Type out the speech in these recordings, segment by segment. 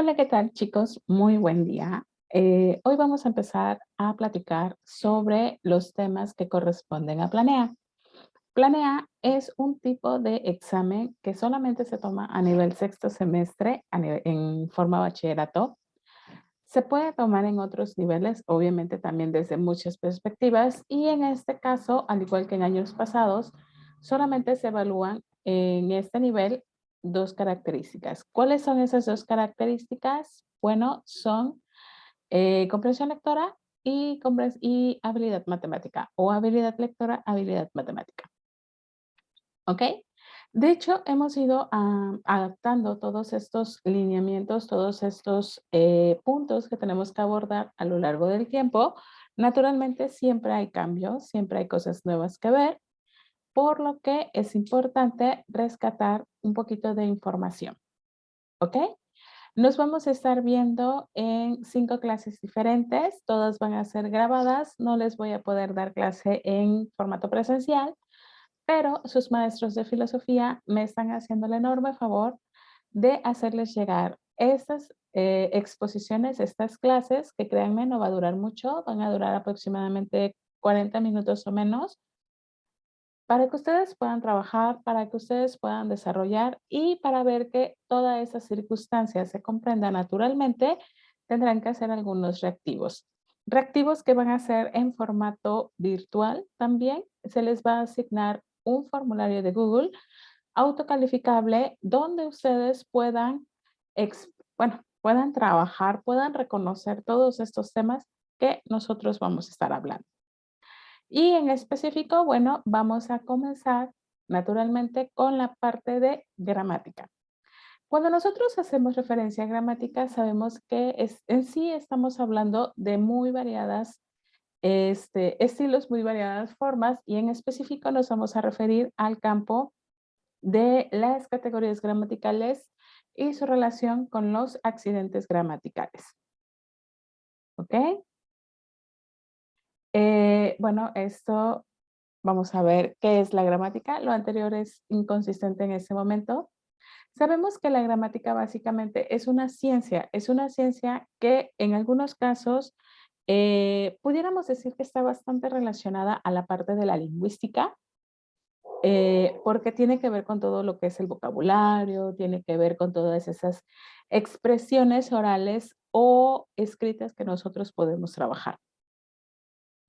Hola, ¿qué tal, chicos? Muy buen día. Hoy vamos a empezar a platicar sobre los temas que corresponden a Planea. Planea es un tipo de examen que solamente se toma a nivel sexto semestre en forma bachillerato. Se puede tomar en otros niveles, obviamente también desde muchas perspectivas, y en este caso, al igual que en años pasados, solamente se evalúan en este nivel dos características. ¿Cuáles son esas dos características? Bueno, son comprensión lectora y habilidad matemática, o habilidad lectora, habilidad matemática. ¿Ok? De hecho, hemos ido adaptando todos estos lineamientos, todos estos puntos que tenemos que abordar a lo largo del tiempo. Naturalmente, siempre hay cambios, siempre hay cosas nuevas que ver, por lo que es importante rescatar un poquito de información. ¿Ok? Nos vamos a estar viendo en 5 clases diferentes, todas van a ser grabadas, no les voy a poder dar clase en formato presencial, pero sus maestros de filosofía me están haciendo el enorme favor de hacerles llegar estas exposiciones, estas clases, que créanme, no va a durar mucho, van a durar aproximadamente 40 minutos o menos, para que ustedes puedan trabajar, para que ustedes puedan desarrollar y para ver que toda esa circunstancia se comprenda naturalmente, tendrán que hacer algunos reactivos. Reactivos que van a ser en formato virtual también. Se les va a asignar un formulario de Google autocalificable donde ustedes puedan, puedan trabajar, puedan reconocer todos estos temas que nosotros vamos a estar hablando. Y en específico, bueno, vamos a comenzar naturalmente con la parte de gramática. Cuando nosotros hacemos referencia a gramática, sabemos que en sí estamos hablando de muy variadas estilos, muy variadas formas, y en específico nos vamos a referir al campo de las categorías gramaticales y su relación con los accidentes gramaticales. ¿Ok? Bueno, esto vamos a ver qué es la gramática. Lo anterior es inconsistente en este momento. Sabemos que la gramática básicamente es una ciencia que en algunos casos pudiéramos decir que está bastante relacionada a la parte de la lingüística, porque tiene que ver con todo lo que es el vocabulario, tiene que ver con todas esas expresiones orales o escritas que nosotros podemos trabajar.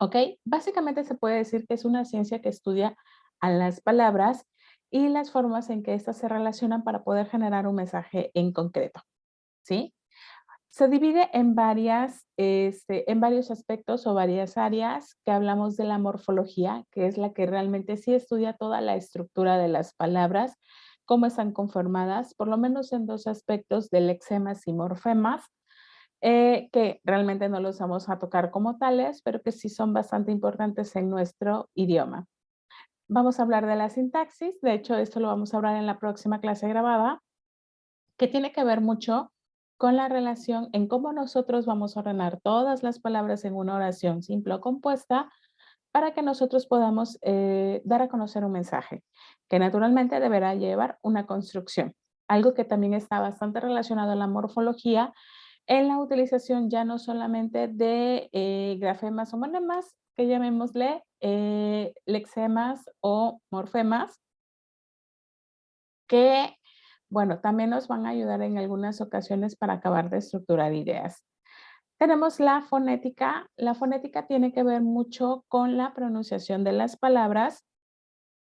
¿Ok? Básicamente se puede decir que es una ciencia que estudia a las palabras y las formas en que éstas se relacionan para poder generar un mensaje en concreto, ¿sí? Se divide en en varios aspectos o varias áreas que hablamos de la morfología, que es la que realmente sí estudia toda la estructura de las palabras, cómo están conformadas, por lo menos en dos aspectos de lexemas y morfemas, que realmente no los vamos a tocar como tales, pero que sí son bastante importantes en nuestro idioma. Vamos a hablar de la sintaxis, de hecho esto lo vamos a hablar en la próxima clase grabada, que tiene que ver mucho con la relación en cómo nosotros vamos a ordenar todas las palabras en una oración simple o compuesta para que nosotros podamos dar a conocer un mensaje, que naturalmente deberá llevar una construcción. Algo que también está bastante relacionado a la morfología en la utilización ya no solamente de grafemas o monemas, que llamémosle lexemas o morfemas, que, bueno, también nos van a ayudar en algunas ocasiones para acabar de estructurar ideas. Tenemos la fonética. La fonética tiene que ver mucho con la pronunciación de las palabras.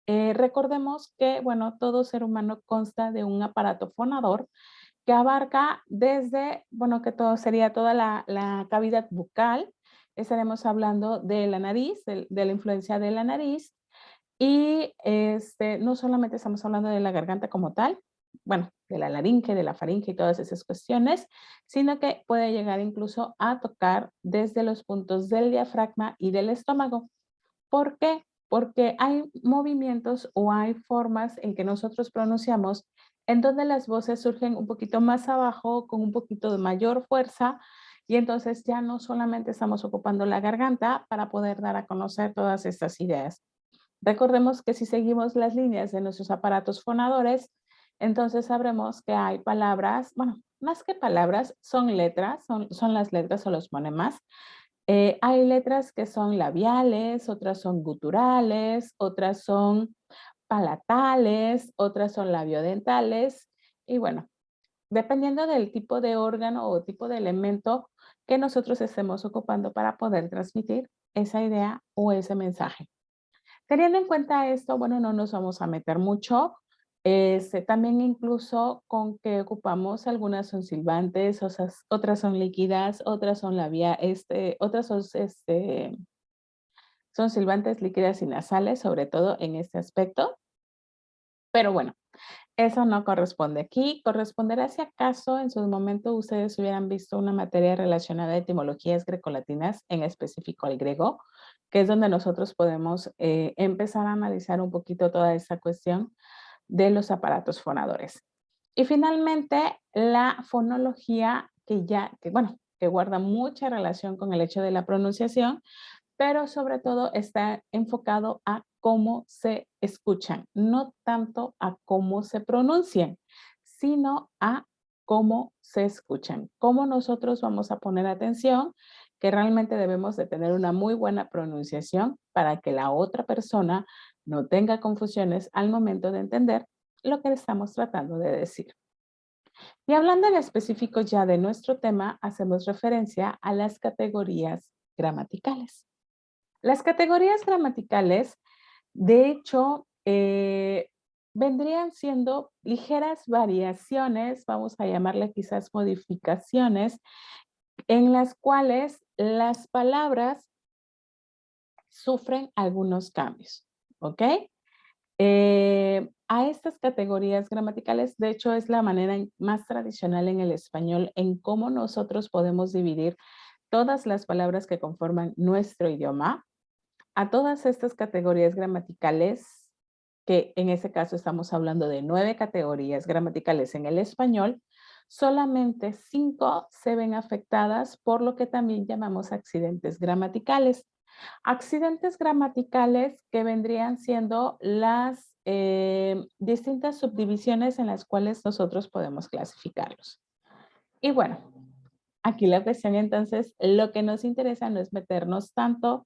Recordemos que, bueno, todo ser humano consta de un aparato fonador que abarca desde, bueno, que todo sería toda la cavidad bucal. Estaremos hablando de la nariz, de la influencia de la nariz. Y no solamente estamos hablando de la garganta como tal, bueno, de la laringe, de la faringe y todas esas cuestiones, sino que puede llegar incluso a tocar desde los puntos del diafragma y del estómago. ¿Por qué? Porque hay movimientos o hay formas en que nosotros pronunciamos en donde las voces surgen un poquito más abajo, con un poquito de mayor fuerza, y entonces ya no solamente estamos ocupando la garganta para poder dar a conocer todas estas ideas. Recordemos que si seguimos las líneas de nuestros aparatos fonadores, entonces sabremos que hay palabras, bueno, más que palabras, son letras, son las letras o los fonemas. Hay letras que son labiales, otras son guturales, otras son palatales, otras son labiodentales. Y bueno, dependiendo del tipo de órgano o tipo de elemento que nosotros estemos ocupando para poder transmitir esa idea o ese mensaje. Teniendo en cuenta esto, bueno, no nos vamos a meter mucho. También incluso con que ocupamos algunas son silbantes, otras son líquidas, otras son otras son silbantes líquidas y nasales, sobre todo en este aspecto. Pero bueno, eso no corresponde aquí. Corresponderá si acaso en su momento ustedes hubieran visto una materia relacionada a etimologías grecolatinas, en específico al griego, que es donde nosotros podemos empezar a analizar un poquito toda esta cuestión de los aparatos fonadores. Y finalmente, la fonología que guarda mucha relación con el hecho de la pronunciación, pero sobre todo está enfocado a cómo se escuchan, no tanto a cómo se pronuncian, sino a cómo se escuchan, cómo nosotros vamos a poner atención, que realmente debemos de tener una muy buena pronunciación para que la otra persona no tenga confusiones al momento de entender lo que le estamos tratando de decir. Y hablando en específico ya de nuestro tema, hacemos referencia a las categorías gramaticales. Las categorías gramaticales, de hecho, vendrían siendo ligeras variaciones, vamos a llamarle quizás modificaciones, en las cuales las palabras sufren algunos cambios, ¿ok? A estas categorías gramaticales, de hecho, es la manera más tradicional en el español en cómo nosotros podemos dividir todas las palabras que conforman nuestro idioma. A todas estas categorías gramaticales, que en ese caso estamos hablando de 9 categorías gramaticales en el español, solamente 5 se ven afectadas por lo que también llamamos accidentes gramaticales. Accidentes gramaticales que vendrían siendo las distintas subdivisiones en las cuales nosotros podemos clasificarlos. Y bueno, aquí la cuestión entonces, lo que nos interesa no es meternos tanto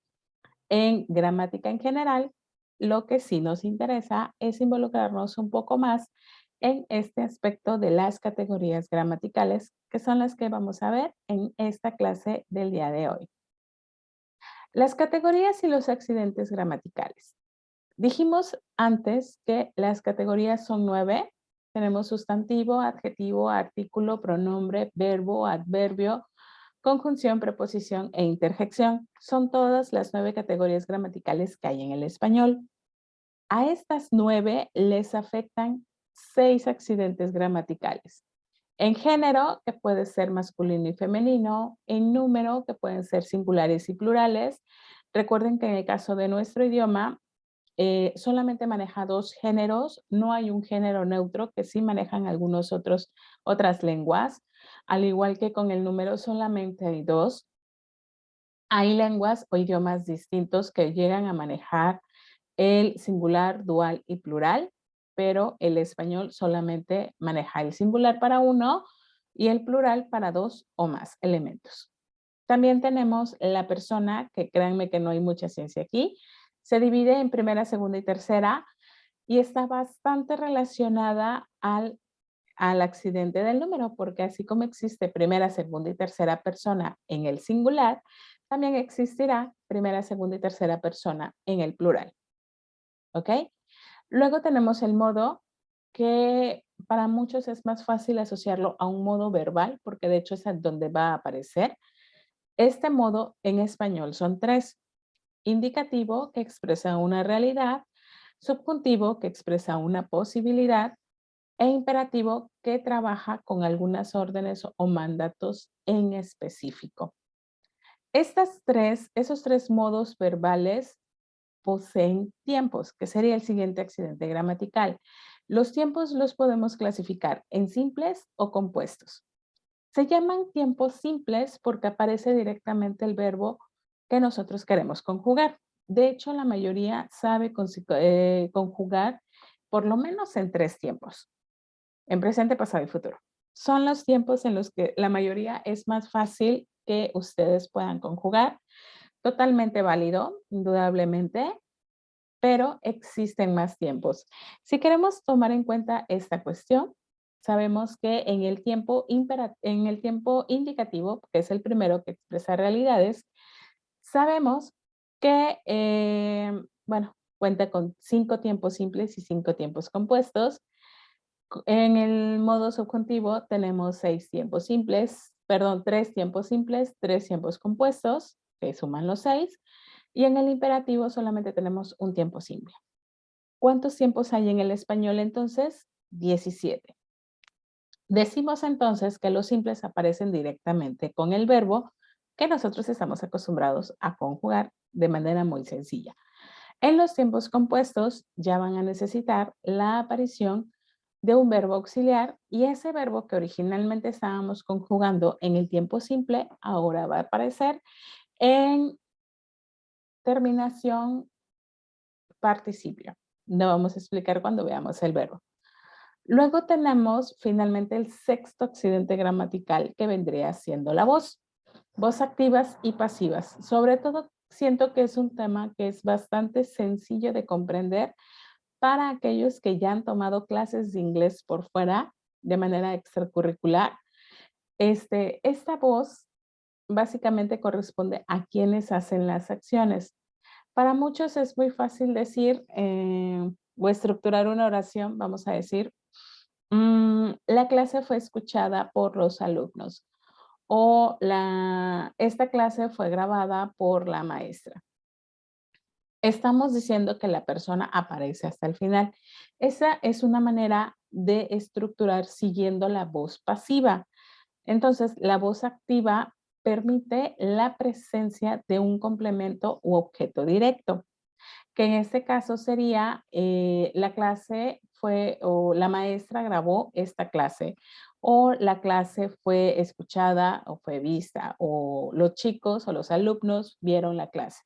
en gramática en general, lo que sí nos interesa es involucrarnos un poco más en este aspecto de las categorías gramaticales, que son las que vamos a ver en esta clase del día de hoy. Las categorías y los accidentes gramaticales. Dijimos antes que las categorías son 9. Tenemos sustantivo, adjetivo, artículo, pronombre, verbo, adverbio, conjunción, preposición e interjección. Son todas las 9 categorías gramaticales que hay en el español. A estas 9 les afectan 6 accidentes gramaticales. En género, que puede ser masculino y femenino. En número, que pueden ser singulares y plurales. Recuerden que en el caso de nuestro idioma, solamente maneja 2 géneros. No hay un género neutro, que sí manejan otras lenguas. Al igual que con el número, solamente hay 2. Hay lenguas o idiomas distintos que llegan a manejar el singular, dual y plural, pero el español solamente maneja el singular para uno y el plural para 2 o más elementos. También tenemos la persona, que créanme que no hay mucha ciencia aquí, se divide en primera, segunda y tercera y está bastante relacionada al accidente del número, porque así como existe primera, segunda y tercera persona en el singular, también existirá primera, segunda y tercera persona en el plural. ¿Ok? Luego tenemos el modo, que para muchos es más fácil asociarlo a un modo verbal, porque de hecho es donde va a aparecer. Este modo en español son 3. Indicativo, que expresa una realidad. Subjuntivo, que expresa una posibilidad. E imperativo, que trabaja con algunas órdenes o mandatos en específico. Esos tres modos verbales poseen tiempos, que sería el siguiente accidente gramatical. Los tiempos los podemos clasificar en simples o compuestos. Se llaman tiempos simples porque aparece directamente el verbo que nosotros queremos conjugar. De hecho, la mayoría sabe conjugar por lo menos en 3 tiempos, en presente, pasado y futuro. son los tiempos en los que la mayoría es más fácil que ustedes puedan conjugar. Totalmente válido, indudablemente, pero existen más tiempos. Si queremos tomar en cuenta esta cuestión, sabemos que en el tiempo indicativo, que es el primero que expresa realidades, sabemos que, bueno, cuenta con 5 tiempos simples y 5 tiempos compuestos. En el modo subjuntivo tenemos 6 tiempos simples, perdón, 3 tiempos simples, 3 tiempos compuestos, que suman los 6, y en el imperativo solamente tenemos un tiempo simple. ¿Cuántos tiempos hay en el español entonces? 17. Decimos entonces que los simples aparecen directamente con el verbo que nosotros estamos acostumbrados a conjugar de manera muy sencilla. En los tiempos compuestos ya van a necesitar la aparición de un verbo auxiliar y ese verbo que originalmente estábamos conjugando en el tiempo simple ahora va a aparecer en terminación participio. Lo vamos a explicar cuando veamos el verbo. Luego tenemos finalmente el sexto accidente gramatical que vendría siendo la voz. Voz activas y pasivas. Sobre todo siento que es un tema que es bastante sencillo de comprender para aquellos que ya han tomado clases de inglés por fuera de manera extracurricular. Esta voz básicamente corresponde a quienes hacen las acciones. Para muchos es muy fácil decir o estructurar una oración, vamos a decir, la clase fue escuchada por los alumnos o esta clase fue grabada por la maestra. Estamos diciendo que la persona aparece hasta el final. Esa es una manera de estructurar siguiendo la voz pasiva. Entonces, la voz activa permite la presencia de un complemento u objeto directo, que en este caso sería la clase fue o la maestra grabó esta clase o la clase fue escuchada o fue vista o los chicos o los alumnos vieron la clase.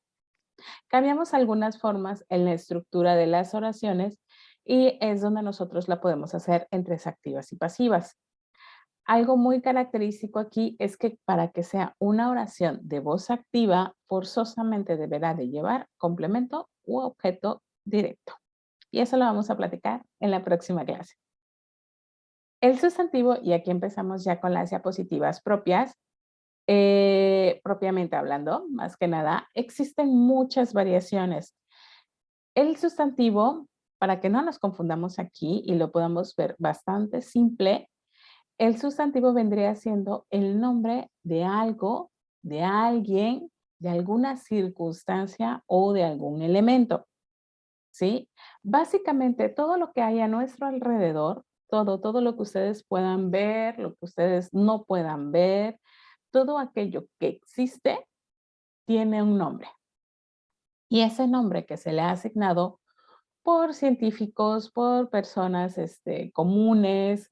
Cambiamos algunas formas en la estructura de las oraciones y es donde nosotros la podemos hacer entre activas y pasivas. Algo muy característico aquí es que para que sea una oración de voz activa, forzosamente deberá de llevar complemento u objeto directo. Y eso lo vamos a platicar en la próxima clase. El sustantivo, y aquí empezamos ya con las diapositivas propias, propiamente hablando, más que nada, existen muchas variaciones. El sustantivo, para que no nos confundamos aquí y lo podamos ver bastante simple, el sustantivo vendría siendo el nombre de algo, de alguien, de alguna circunstancia o de algún elemento, ¿sí? Básicamente todo lo que hay a nuestro alrededor, todo lo que ustedes puedan ver, lo que ustedes no puedan ver, todo aquello que existe tiene un nombre. Y ese nombre que se le ha asignado por científicos, por personas comunes,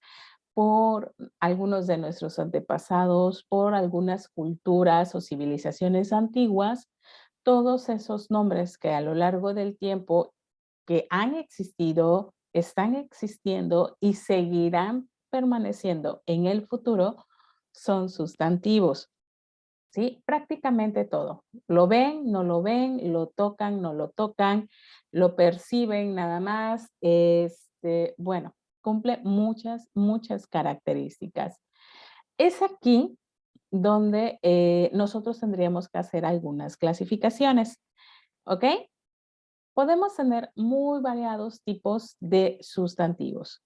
por algunos de nuestros antepasados, por algunas culturas o civilizaciones antiguas, todos esos nombres que a lo largo del tiempo que han existido, están existiendo y seguirán permaneciendo en el futuro son sustantivos. ¿Sí? Prácticamente todo. Lo ven, no lo ven, lo tocan, no lo tocan, lo perciben nada más. Bueno, cumple muchas características. Es aquí donde nosotros tendríamos que hacer algunas clasificaciones, ¿ok? Podemos tener muy variados tipos de sustantivos.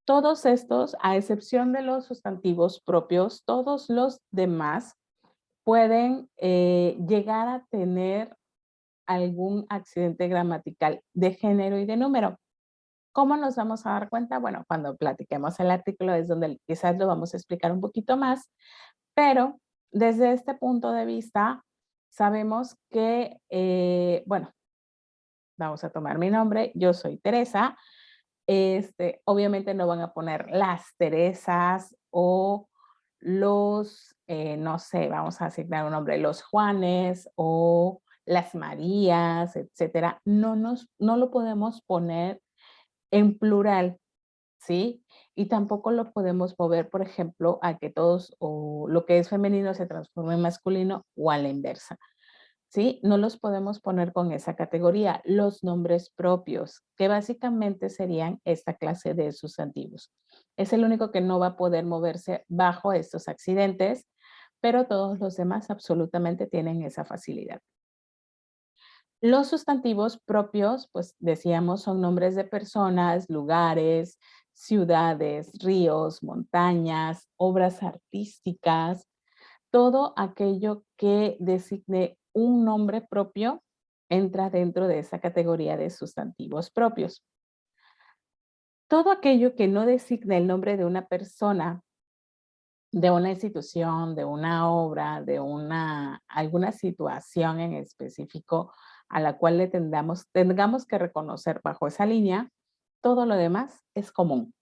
Todos estos, a excepción de los sustantivos propios, todos los demás pueden llegar a tener algún accidente gramatical de género y de número. ¿Cómo nos vamos a dar cuenta? Bueno, cuando platiquemos el artículo es donde quizás lo vamos a explicar un poquito más, pero desde este punto de vista sabemos que, bueno, vamos a tomar mi nombre, yo soy Teresa. Obviamente no van a poner las Teresas o los, no sé, vamos a asignar un nombre, los Juanes o las Marías, etcétera. No lo podemos poner en plural. ¿sí? Y tampoco lo podemos mover, por ejemplo, a que todos o lo que es femenino se transforme en masculino o a la inversa, ¿sí? No los podemos poner con esa categoría. Los nombres propios, que básicamente serían esta clase de sustantivos. Es el único que no va a poder moverse bajo estos accidentes, pero todos los demás absolutamente tienen esa facilidad. Los sustantivos propios, pues decíamos, son nombres de personas, lugares, ciudades, ríos, montañas, obras artísticas, todo aquello que designe un nombre propio entra dentro de esa categoría de sustantivos propios. Todo aquello que no designe el nombre de una persona, de una institución, de una obra, de alguna situación en específico a la cual le tengamos que reconocer bajo esa línea, todo lo demás es común,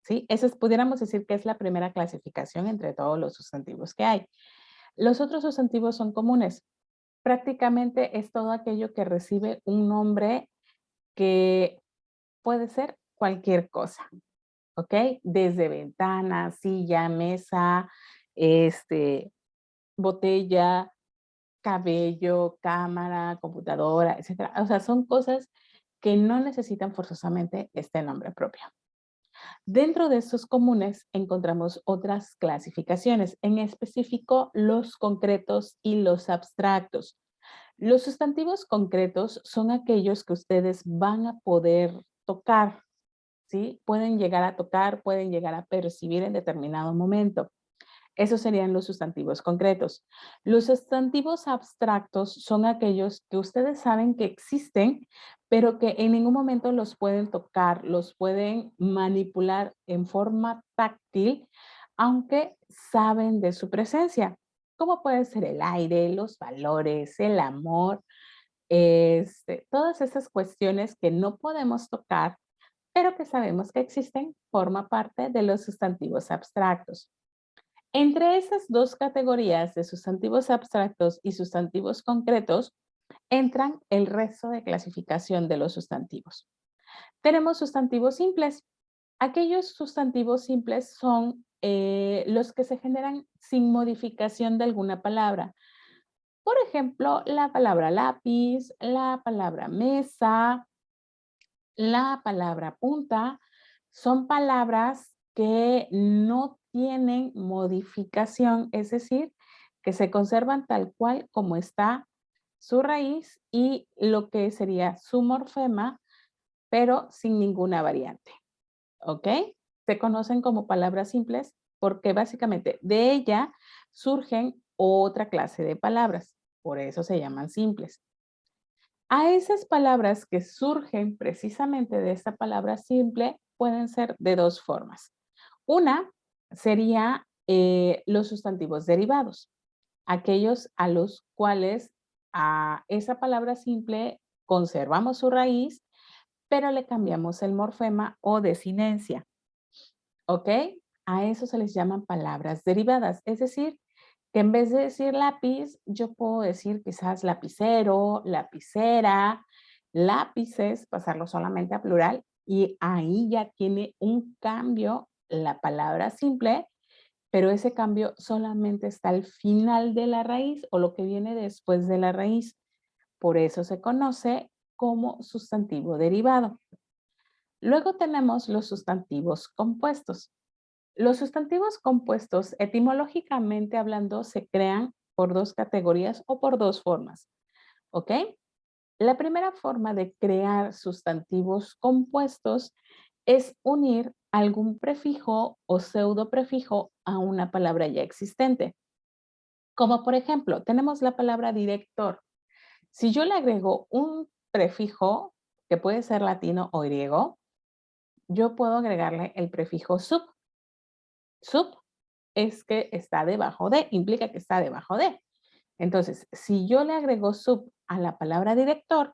¿sí? Pudiéramos decir que es la primera clasificación entre todos los sustantivos que hay. Los otros sustantivos son comunes. Prácticamente es todo aquello que recibe un nombre que puede ser cualquier cosa, ¿ok? Desde ventana, silla, mesa, este, botella, cabello, cámara, computadora, etcétera. O sea, son cosas que no necesitan forzosamente este nombre propio. Dentro de estos comunes encontramos otras clasificaciones, en específico los concretos y los abstractos. Los sustantivos concretos son aquellos que ustedes van a poder tocar, ¿sí? Pueden llegar a tocar, pueden llegar a percibir en determinado momento. Esos serían los sustantivos concretos. Los sustantivos abstractos son aquellos que ustedes saben que existen, pero que en ningún momento los pueden tocar, los pueden manipular en forma táctil, aunque saben de su presencia, como puede ser el aire, los valores, el amor, todas esas cuestiones que no podemos tocar, pero que sabemos que existen, forma parte de los sustantivos abstractos. Entre esas dos categorías de sustantivos abstractos y sustantivos concretos entran el resto de clasificación de los sustantivos. Tenemos sustantivos simples. Aquellos sustantivos simples son los que se generan sin modificación de alguna palabra. Por ejemplo, la palabra lápiz, la palabra mesa, la palabra punta, son palabras que no tienen modificación, es decir, que se conservan tal cual como está su raíz y lo que sería su morfema, pero sin ninguna variante, ¿ok? Se conocen como palabras simples porque básicamente de ella surgen otra clase de palabras, por eso se llaman simples. A esas palabras que surgen precisamente de esta palabra simple pueden ser de dos formas. Una sería los sustantivos derivados, aquellos a los cuales a esa palabra simple conservamos su raíz, pero le cambiamos el morfema o desinencia, ¿ok? A eso se les llaman palabras derivadas, es decir, que en vez de decir lápiz, yo puedo decir quizás lapicero, lapicera, lápices, pasarlo solamente a plural, y ahí ya tiene un cambio la palabra simple, pero ese cambio solamente está al final de la raíz o lo que viene después de la raíz. Por eso se conoce como sustantivo derivado. Luego tenemos los sustantivos compuestos. Los sustantivos compuestos, etimológicamente hablando, se crean por dos categorías o por dos formas, ¿ok? La primera forma de crear sustantivos compuestos es unir algún prefijo o pseudoprefijo a una palabra ya existente. Como por ejemplo, tenemos la palabra director. Si yo le agrego un prefijo, que puede ser latino o griego, yo puedo agregarle el prefijo sub. Sub es que está debajo de, implica que está debajo de. Entonces, si yo le agrego sub a la palabra director,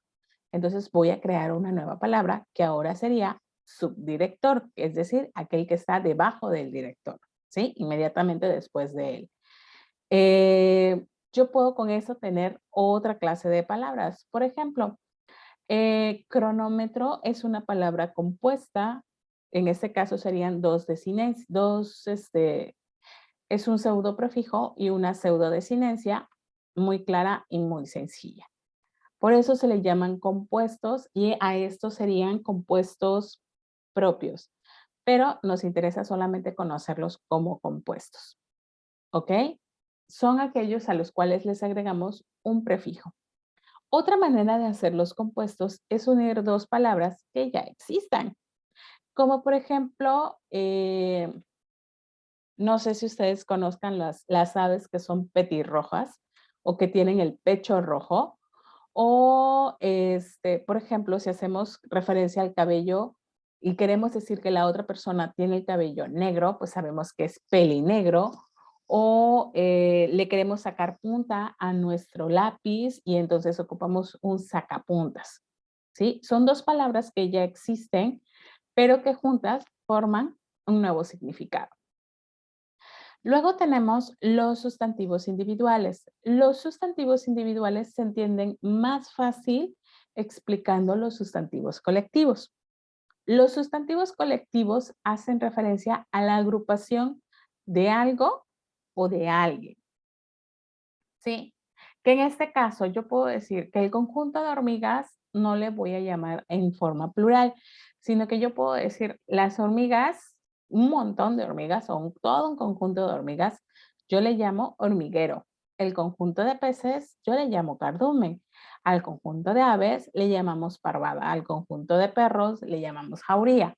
entonces voy a crear una nueva palabra que ahora sería subdirector, es decir, aquel que está debajo del director, ¿sí? Inmediatamente después de él. Yo puedo con eso tener otra clase de palabras. Por ejemplo, cronómetro es una palabra compuesta En este caso serían dos desinencias, es un pseudoprefijo y una pseudodesinencia muy clara y muy sencilla. Por eso se le llaman compuestos y a estos serían compuestos propios, pero nos interesa solamente conocerlos como compuestos, ¿ok? Son aquellos a los cuales les agregamos un prefijo. Otra manera de hacer los compuestos es unir dos palabras que ya existan, como por ejemplo, no sé si ustedes conozcan las aves que son petirrojas o que tienen el pecho rojo. O, por ejemplo, si hacemos referencia al cabello y queremos decir que la otra persona tiene el cabello negro, pues sabemos que es pelinegro. O le queremos sacar punta a nuestro lápiz y entonces ocupamos un sacapuntas. ¿Sí? Son dos palabras que ya existen, pero que juntas forman un nuevo significado. Luego tenemos los sustantivos individuales. Los sustantivos individuales se entienden más fácil explicando los sustantivos colectivos. Los sustantivos colectivos hacen referencia a la agrupación de algo o de alguien. ¿Sí? Que en este caso yo puedo decir que el conjunto de hormigas no le voy a llamar en forma plural, sino que yo puedo decir las hormigas, un montón de hormigas o todo un conjunto de hormigas, yo le llamo hormiguero. El conjunto de peces yo le llamo cardumen. Al conjunto de aves le llamamos parvada. Al conjunto de perros le llamamos jauría.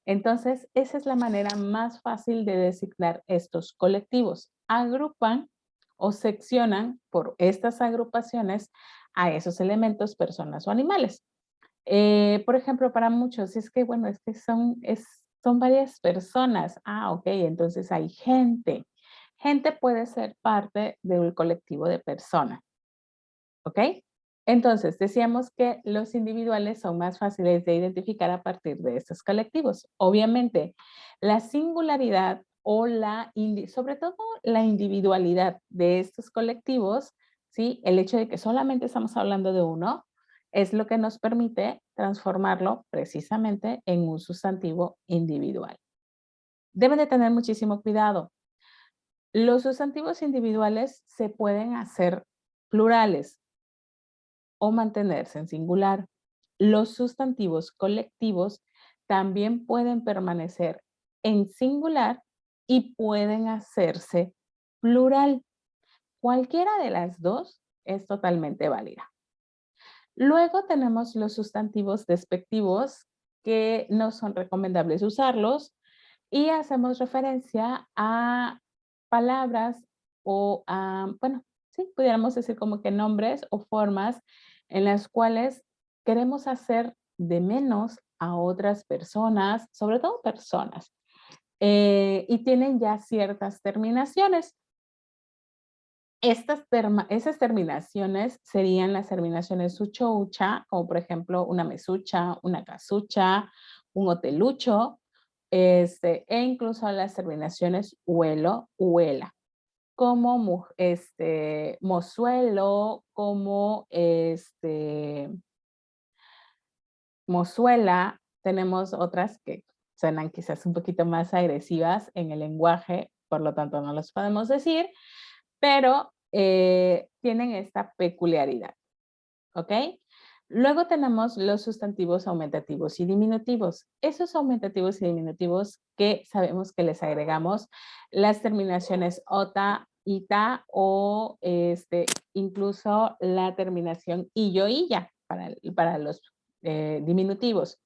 Entonces, esa es la manera más fácil de designar estos colectivos. Agrupan o seccionan por estas agrupaciones a esos elementos, personas o animales. Por ejemplo, para muchos, es que, bueno, es que son varias personas. Ah, ok, entonces hay gente. Gente puede ser parte de un colectivo de personas. ¿Ok? Entonces, decíamos que los individuales son más fáciles de identificar a partir de estos colectivos. Obviamente, la singularidad o sobre todo la individualidad de estos colectivos, ¿sí? El hecho de que solamente estamos hablando de uno, es lo que nos permite transformarlo precisamente en un sustantivo individual. Deben de tener muchísimo cuidado. Los sustantivos individuales se pueden hacer plurales o mantenerse en singular. Los sustantivos colectivos también pueden permanecer en singular y pueden hacerse plural. Cualquiera de las dos es totalmente válida. Luego tenemos los sustantivos despectivos que no son recomendables usarlos y hacemos referencia a palabras o a, bueno, sí, pudiéramos decir como que nombres o formas en las cuales queremos hacer de menos a otras personas, sobre todo personas, y tienen ya ciertas terminaciones. Esas terminaciones serían las terminaciones ucho-ucha, como por ejemplo una mesucha, una casucha, un hotelucho, e incluso las terminaciones huelo, huela, como mozuelo, como mozuela. Tenemos otras que suenan quizás un poquito más agresivas en el lenguaje, por lo tanto no los podemos decir, pero tienen esta peculiaridad, ¿ok? Luego tenemos los sustantivos aumentativos y diminutivos. Esos aumentativos y diminutivos que sabemos que les agregamos las terminaciones ota, ita o incluso la terminación illo, illa para los diminutivos.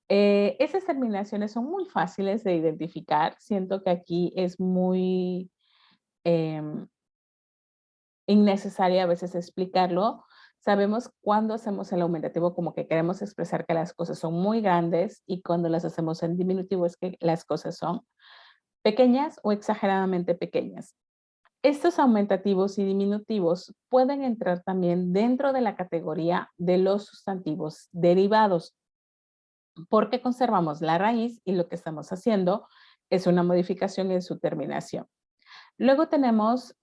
Esas terminaciones son muy fáciles de identificar. Siento que aquí es muy innecesario a veces explicarlo. Sabemos cuando hacemos el aumentativo como que queremos expresar que las cosas son muy grandes y cuando las hacemos en diminutivo es que las cosas son pequeñas o exageradamente pequeñas. Estos aumentativos y diminutivos pueden entrar también dentro de la categoría de los sustantivos derivados, porque conservamos la raíz y lo que estamos haciendo es una modificación en su terminación. Luego tenemos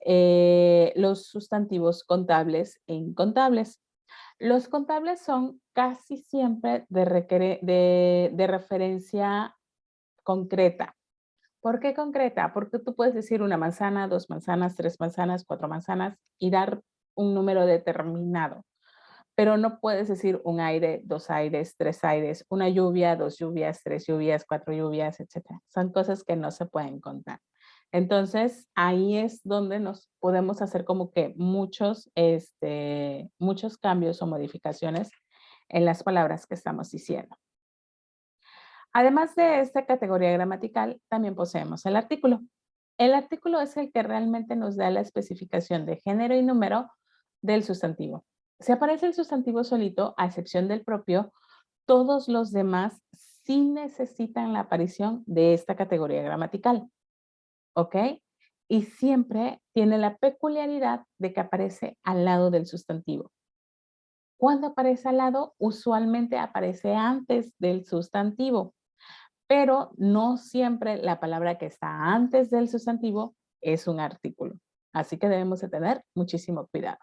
los sustantivos contables e incontables. Los contables son casi siempre de referencia concreta. ¿Por qué concreta? Porque tú puedes decir una manzana, 2 manzanas, 3 manzanas, 4 manzanas y dar un número determinado. Pero no puedes decir un aire, 2 aires, 3 aires, una lluvia, 2 lluvias, 3 lluvias, 4 lluvias, etcétera. Son cosas que no se pueden contar. Entonces, ahí es donde nos podemos hacer como que muchos cambios o modificaciones en las palabras que estamos diciendo. Además de esta categoría gramatical, también poseemos el artículo. El artículo es el que realmente nos da la especificación de género y número del sustantivo. Si aparece el sustantivo solito, a excepción del propio, todos los demás sí necesitan la aparición de esta categoría gramatical, ¿ok? Y siempre tiene la peculiaridad de que aparece al lado del sustantivo. Cuando aparece al lado, usualmente aparece antes del sustantivo, pero no siempre la palabra que está antes del sustantivo es un artículo. Así que debemos de tener muchísimo cuidado.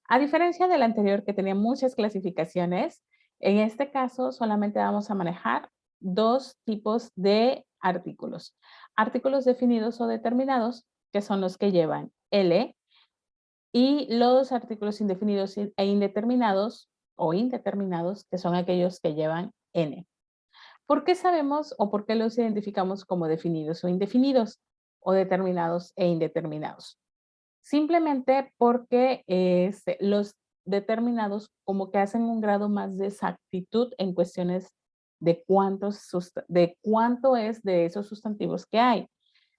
A diferencia del anterior que tenía muchas clasificaciones, en este caso solamente vamos a manejar dos tipos de artículos. Artículos definidos o determinados, que son los que llevan L, y los artículos indefinidos e indeterminados o indeterminados, que son aquellos que llevan N. ¿Por qué sabemos o por qué los identificamos como definidos o indefinidos o determinados e indeterminados? Simplemente porque los determinados como que hacen un grado más de exactitud en cuestiones de de cuánto es de esos sustantivos que hay.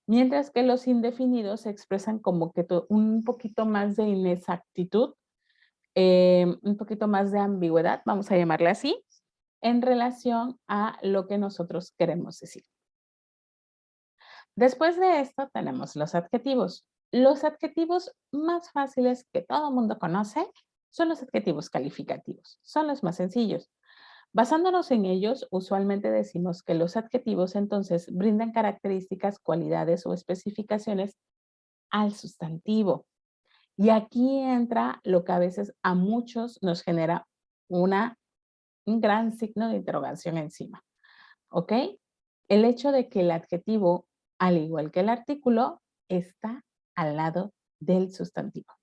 Mientras que los indefinidos se expresan como que un poquito más de inexactitud, un poquito más de ambigüedad, vamos a llamarle así, en relación a lo que nosotros queremos decir. Después de esto tenemos los adjetivos. Los adjetivos más fáciles que todo el mundo conoce son los adjetivos calificativos. Son los más sencillos. Basándonos en ellos, usualmente decimos que los adjetivos entonces brindan características, cualidades o especificaciones al sustantivo. Y aquí entra lo que a veces a muchos nos genera un gran signo de interrogación encima. ¿Ok? El hecho de que el adjetivo, al igual que el artículo, está al lado del sustantivo.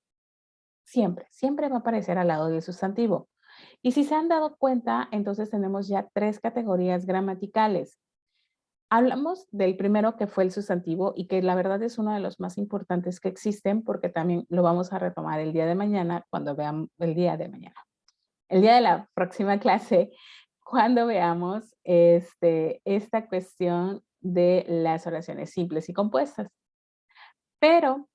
Siempre, siempre va a aparecer al lado del sustantivo. Y si se han dado cuenta, entonces tenemos ya tres categorías gramaticales. Hablamos del primero que fue el sustantivo y que la verdad es uno de los más importantes que existen porque también lo vamos a retomar el día de mañana cuando veamos el día de mañana. El día de la próxima clase, cuando veamos esta cuestión de las oraciones simples y compuestas. Pero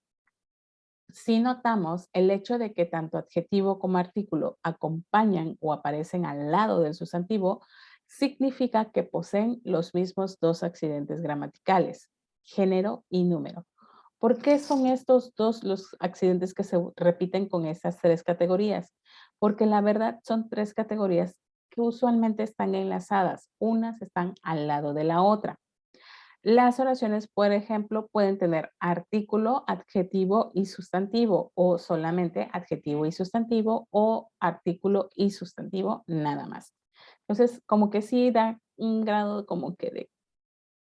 si notamos el hecho de que tanto adjetivo como artículo acompañan o aparecen al lado del sustantivo, significa que poseen los mismos dos accidentes gramaticales, género y número. ¿Por qué son estos dos los accidentes que se repiten con estas tres categorías? Porque la verdad son tres categorías que usualmente están enlazadas. Unas están al lado de la otra. Las oraciones, por ejemplo, pueden tener artículo, adjetivo y sustantivo o solamente adjetivo y sustantivo o artículo y sustantivo nada más. Entonces, como que sí da un grado como que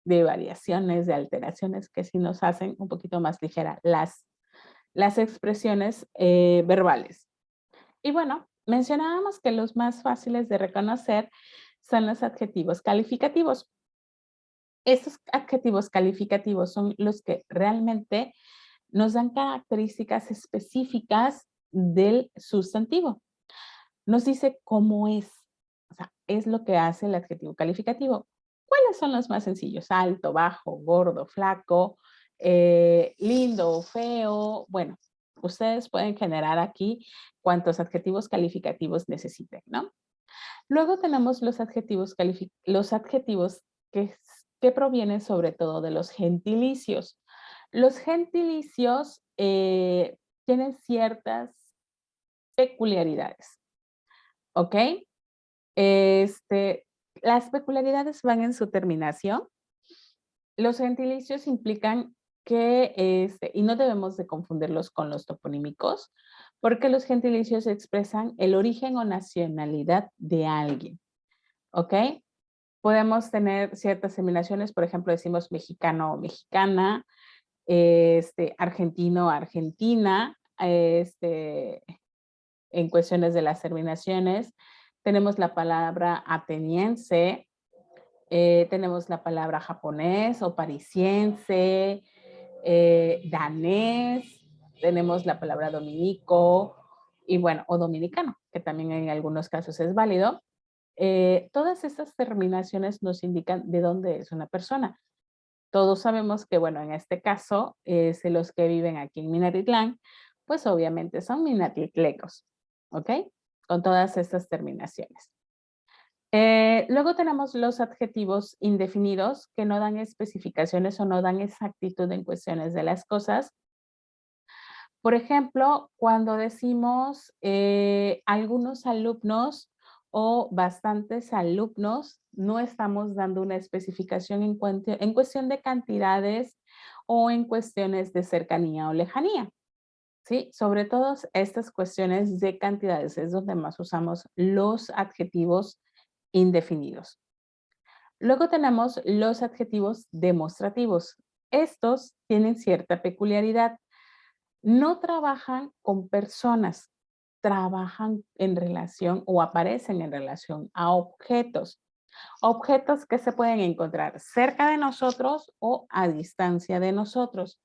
de variaciones, de alteraciones que sí nos hacen un poquito más ligera las expresiones verbales. Y bueno, mencionábamos que los más fáciles de reconocer son los adjetivos calificativos. Estos adjetivos calificativos son los que realmente nos dan características específicas del sustantivo. Nos dice cómo es, o sea, es lo que hace el adjetivo calificativo. ¿Cuáles son los más sencillos? Alto, bajo, gordo, flaco, lindo, feo. Bueno, ustedes pueden generar aquí cuantos adjetivos calificativos necesiten, ¿no? Luego tenemos los adjetivos que provienen sobre todo de los gentilicios. Los gentilicios tienen ciertas peculiaridades, ¿ok? Las peculiaridades van en su terminación. Los gentilicios implican que, y no debemos de confundirlos con los toponímicos, Porque los gentilicios expresan el origen o nacionalidad de alguien, ¿ok? Podemos tener ciertas terminaciones, por ejemplo, decimos mexicano o mexicana, argentino, argentina, en cuestiones de las terminaciones. Tenemos la palabra ateniense, tenemos la palabra japonés o parisiense, danés, tenemos la palabra dominico y bueno, o dominicano, que también en algunos casos es válido. Todas estas terminaciones nos indican de dónde es una persona. Todos sabemos que, bueno, en este caso, los que viven aquí en Minatitlán, pues obviamente son minatitlecos, ¿ok? Con todas estas terminaciones. Luego tenemos los adjetivos indefinidos que no dan especificaciones o no dan exactitud en cuestiones de las cosas. Por ejemplo, cuando decimos algunos alumnos o bastantes alumnos, no estamos dando una especificación en cuestión de cantidades o en cuestiones de cercanía o lejanía. ¿Sí? Sobre todo estas cuestiones de cantidades es donde más usamos los adjetivos indefinidos. Luego tenemos los adjetivos demostrativos. Estos tienen cierta peculiaridad. No trabajan con personas, trabajan en relación o aparecen en relación a objetos. Objetos que se pueden encontrar cerca de nosotros o a distancia de nosotros.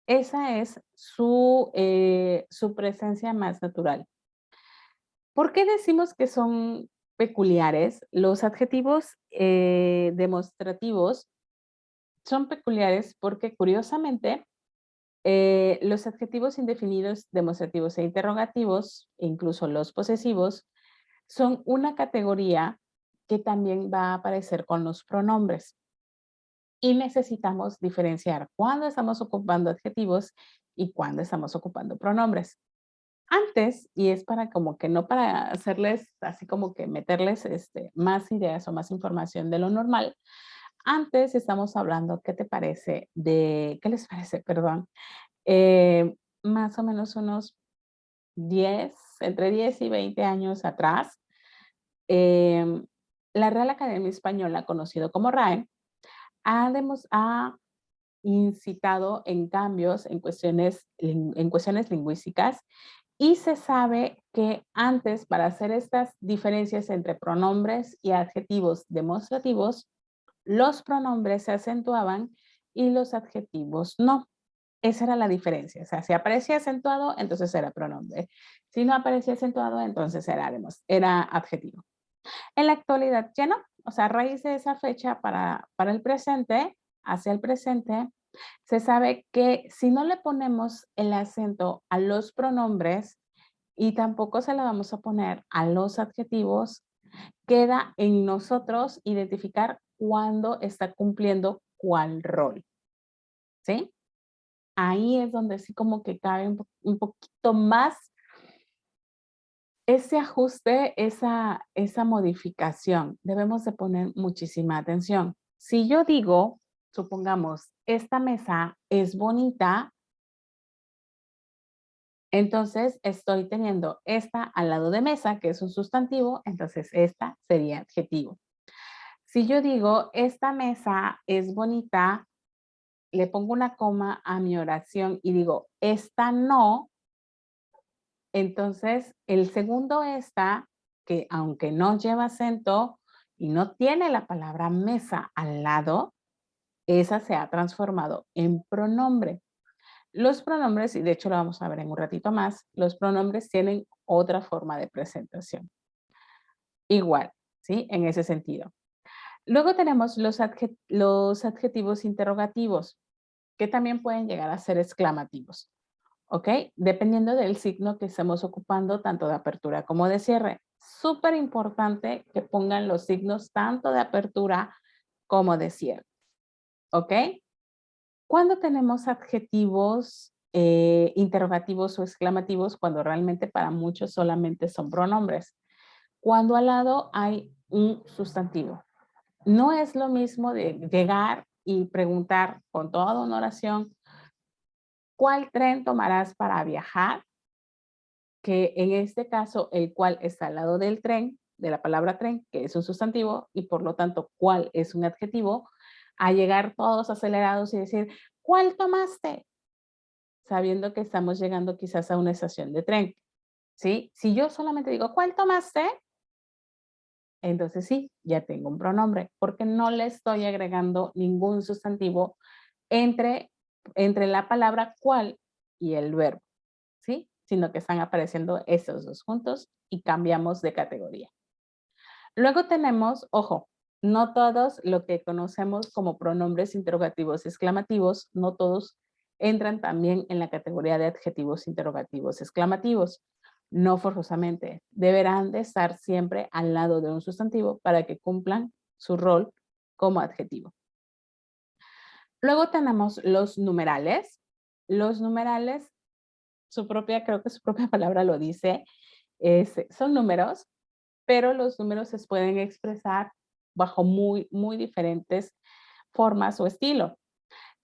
Esa es su presencia más natural. ¿Por qué decimos que son peculiares? Los adjetivos demostrativos son peculiares porque curiosamente los adjetivos indefinidos, demostrativos e interrogativos, e incluso los posesivos, son una categoría que también va a aparecer con los pronombres. Y necesitamos diferenciar cuándo estamos ocupando adjetivos y cuándo estamos ocupando pronombres. Antes, y es para como que no para hacerles así como que meterles más ideas o más información de lo normal, antes estamos hablando, ¿qué te parece? ¿Qué les parece? Perdón. Más o menos unos 10, entre 10 y 20 años atrás, em, la Real Academia Española, conocido como RAE, ha incitado en cambios en cuestiones lingüísticas y se sabe que antes, para hacer estas diferencias entre pronombres y adjetivos demostrativos, los pronombres se acentuaban y los adjetivos no. Esa era la diferencia. O sea, si aparecía acentuado, entonces era pronombre. Si no aparecía acentuado, entonces era adjetivo. En la actualidad ya no. O sea, a raíz de esa fecha para el presente, hacia el presente, se sabe que si no le ponemos el acento a los pronombres y tampoco se la vamos a poner a los adjetivos, queda en nosotros identificar cuándo está cumpliendo cuál rol. ¿Sí? Ahí es donde sí como que cabe un poquito más ese ajuste, esa modificación. Debemos de poner muchísima atención. Si yo digo, supongamos, esta mesa es bonita, entonces estoy teniendo esta al lado de mesa, que es un sustantivo, entonces esta sería adjetivo. Si yo digo, esta mesa es bonita, le pongo una coma a mi oración y digo, esta no, entonces el segundo esta, que aunque no lleva acento y no tiene la palabra mesa al lado, esa se ha transformado en pronombre. Los pronombres, y de hecho lo vamos a ver en un ratito más, los pronombres tienen otra forma de presentación. Igual, ¿sí? En ese sentido. Luego tenemos los adjetivos interrogativos, que también pueden llegar a ser exclamativos, ¿ok? Dependiendo del signo que estemos ocupando, tanto de apertura como de cierre. Súper importante que pongan los signos tanto de apertura como de cierre, ¿ok? Cuando tenemos adjetivos interrogativos o exclamativos, cuando realmente para muchos solamente son pronombres. Cuando al lado hay un sustantivo. No es lo mismo de llegar y preguntar con toda una oración, ¿cuál tren tomarás para viajar? que en este caso el cual está al lado del tren, de la palabra tren, que es un sustantivo, y por lo tanto cuál es un adjetivo, a llegar todos acelerados y decir, ¿cuál tomaste? Sabiendo que estamos llegando quizás a una estación de tren, ¿sí? Si yo solamente digo, ¿cuál tomaste? Entonces sí, ya tengo un pronombre, porque no le estoy agregando ningún sustantivo entre, entre la palabra cuál y el verbo, ¿sí? Sino que están apareciendo esos dos juntos y cambiamos de categoría. Luego tenemos, ojo, no todos lo que conocemos como pronombres interrogativos exclamativos, no todos entran también en la categoría de adjetivos interrogativos exclamativos. No forzosamente, deberán de estar siempre al lado de un sustantivo para que cumplan su rol como adjetivo. Luego tenemos los numerales. Los numerales, creo que su propia palabra lo dice, son números, pero los números se pueden expresar bajo muy diferentes formas o estilo.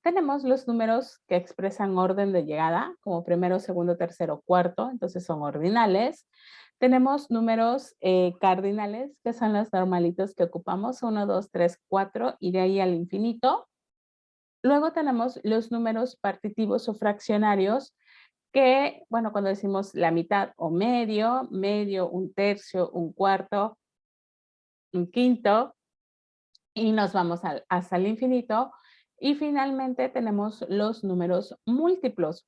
Tenemos los números que expresan orden de llegada, como primero, segundo, tercero, cuarto, entonces son ordinales. Tenemos números cardinales, que son los normalitos que ocupamos, 1, 2, 3, 4, y de ahí al infinito. Luego tenemos los números partitivos o fraccionarios, que, bueno, cuando decimos la mitad o medio, medio, un tercio, un cuarto, un quinto, y nos vamos hasta el infinito. Y finalmente tenemos los números múltiplos,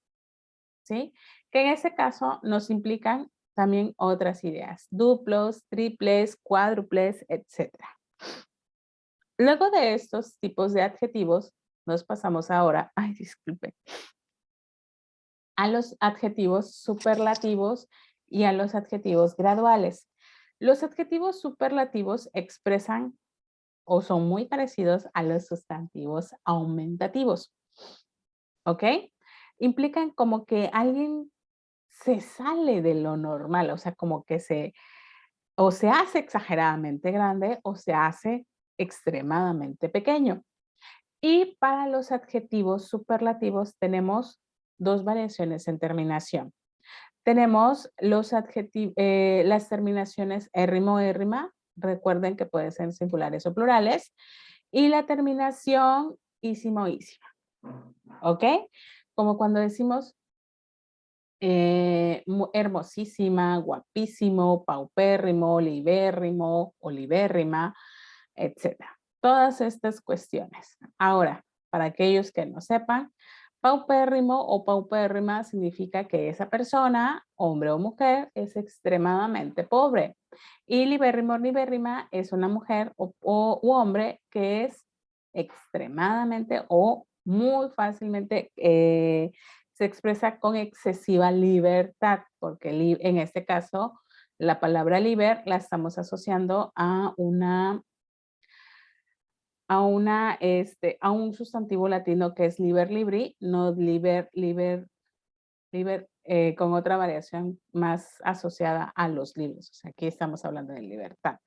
¿sí? Que en ese caso nos implican también otras ideas, duplos, triples, cuádruples, etcétera. Luego de estos tipos de adjetivos, nos pasamos ahora, ay, disculpe, a los adjetivos superlativos y a los adjetivos graduales. Los adjetivos superlativos expresan o son muy parecidos a los sustantivos aumentativos, ¿ok? Implican como que alguien se sale de lo normal, o sea, como que o se hace exageradamente grande o se hace extremadamente pequeño. Y para los adjetivos superlativos tenemos dos variaciones en terminación. Tenemos las terminaciones érrimo, érrima. Recuerden que pueden ser singulares o plurales. Y la terminación ísimo, ísima. ¿Ok? Como cuando decimos hermosísima, guapísimo, paupérrimo, libérrimo, olivérrima, etcétera. Todas estas cuestiones. Ahora, para aquellos que no sepan, paupérrimo o paupérrima significa que esa persona, hombre o mujer, es extremadamente pobre. Y libérrimo o libérrima es una mujer u hombre que es extremadamente o muy fácilmente se expresa con excesiva libertad, porque en este caso la palabra liber la estamos asociando a a un sustantivo latino que es liber libri, no liber con otra variación más asociada a los libros. O sea, aquí estamos hablando de libertad.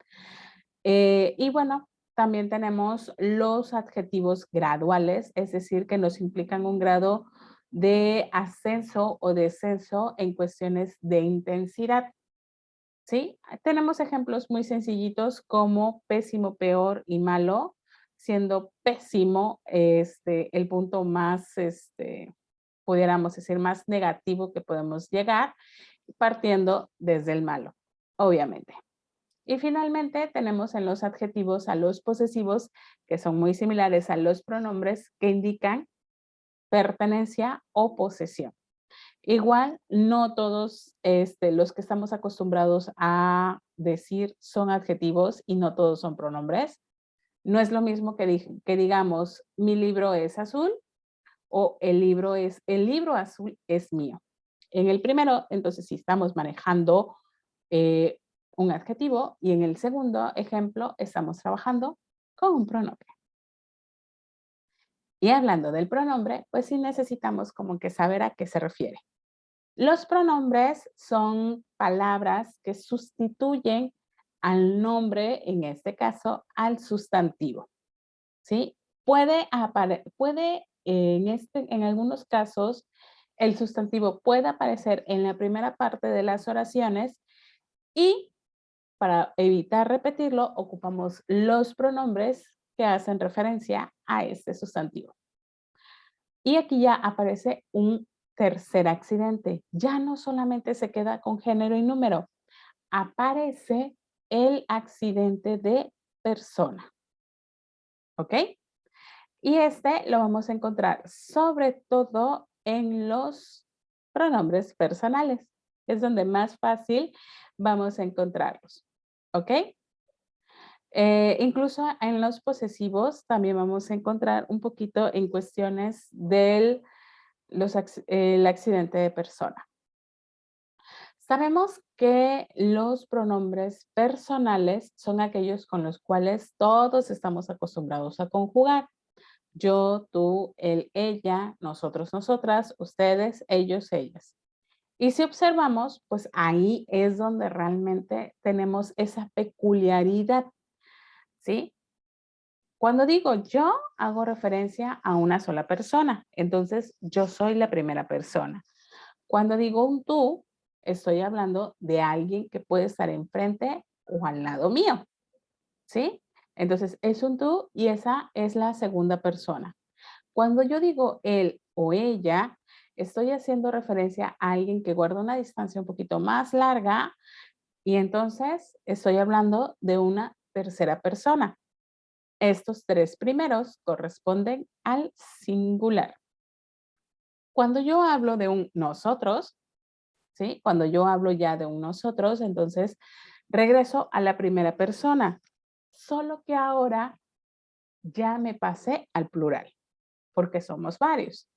Y bueno, también tenemos los adjetivos graduales, es decir, que nos implican un grado de ascenso o descenso en cuestiones de intensidad. ¿Sí? Tenemos ejemplos muy sencillitos como pésimo, peor y malo, siendo pésimo el punto más, pudiéramos decir, más negativo que podemos llegar, partiendo desde el malo, obviamente. Y finalmente tenemos en los adjetivos a los posesivos, que son muy similares a los pronombres que indican pertenencia o posesión. Igual, no todos los que estamos acostumbrados a decir son adjetivos y no todos son pronombres. No es lo mismo que digamos, mi libro es azul o el libro azul es mío. En el primero, entonces, sí estamos manejando un adjetivo y en el segundo ejemplo estamos trabajando con un pronombre. Y hablando del pronombre, pues sí necesitamos como que saber a qué se refiere. Los pronombres son palabras que sustituyen al nombre, en este caso, al sustantivo, ¿sí? Puede en algunos casos El sustantivo puede aparecer en la primera parte de las oraciones y para evitar repetirlo, ocupamos los pronombres que hacen referencia a este sustantivo. Y aquí ya aparece un tercer accidente. Ya no solamente se queda con género y número, aparece el accidente de persona. ¿Ok? Y este lo vamos a encontrar sobre todo en los pronombres personales. Es donde más fácil vamos a encontrarlos. ¿Ok? Incluso en los posesivos también vamos a encontrar un poquito en cuestiones del el accidente de persona. Sabemos que los pronombres personales son aquellos con los cuales todos estamos acostumbrados a conjugar. Yo, tú, él, ella, nosotros, nosotras, ustedes, ellos, ellas. Y si observamos, pues ahí es donde realmente tenemos esa peculiaridad, ¿sí? Cuando digo yo, hago referencia a una sola persona. Entonces, yo soy la primera persona. Cuando digo un tú, estoy hablando de alguien que puede estar enfrente o al lado mío, ¿sí? Entonces, es un tú y esa es la segunda persona. Cuando yo digo él o ella, estoy haciendo referencia a alguien que guarda una distancia un poquito más larga y entonces estoy hablando de una tercera persona. Estos tres primeros corresponden al singular. Cuando yo hablo de un nosotros, ¿sí? Cuando yo hablo ya de un nosotros, entonces regreso a la primera persona. Solo que ahora ya me pasé al plural, porque somos varios.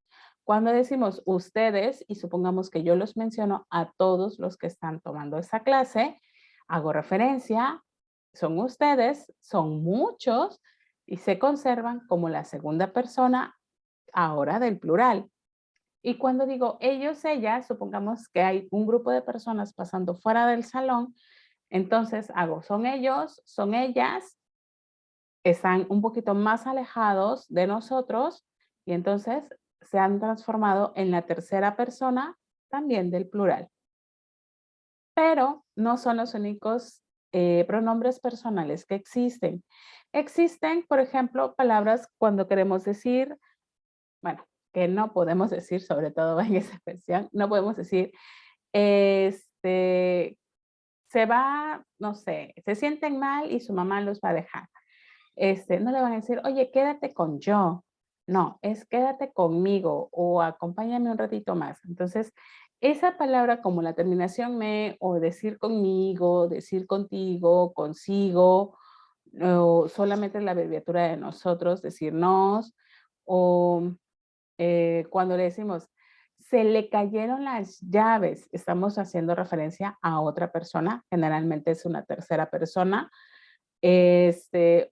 Cuando decimos ustedes, y supongamos que yo los menciono a todos los que están tomando esa clase, hago referencia, son ustedes, son muchos, y se conservan como la segunda persona ahora del plural. Y cuando digo ellos, ellas, supongamos que hay un grupo de personas pasando fuera del salón, entonces hago son ellos, son ellas, están un poquito más alejados de nosotros y entonces se han transformado en la tercera persona también del plural. Pero no son los únicos pronombres personales que existen. Existen, por ejemplo, palabras cuando queremos decir, bueno, que no podemos decir, sobre todo en esa expresión, no podemos decir, este, se va, no sé, se sienten mal y su mamá los va a dejar. No le van a decir, oye, quédate con yo. No, es quédate conmigo o acompáñame un ratito más. Entonces, esa palabra como la terminación me o decir conmigo, decir contigo, consigo, o solamente la abreviatura de nosotros, decirnos, o cuando le decimos, se le cayeron las llaves, estamos haciendo referencia a otra persona, generalmente es una tercera persona,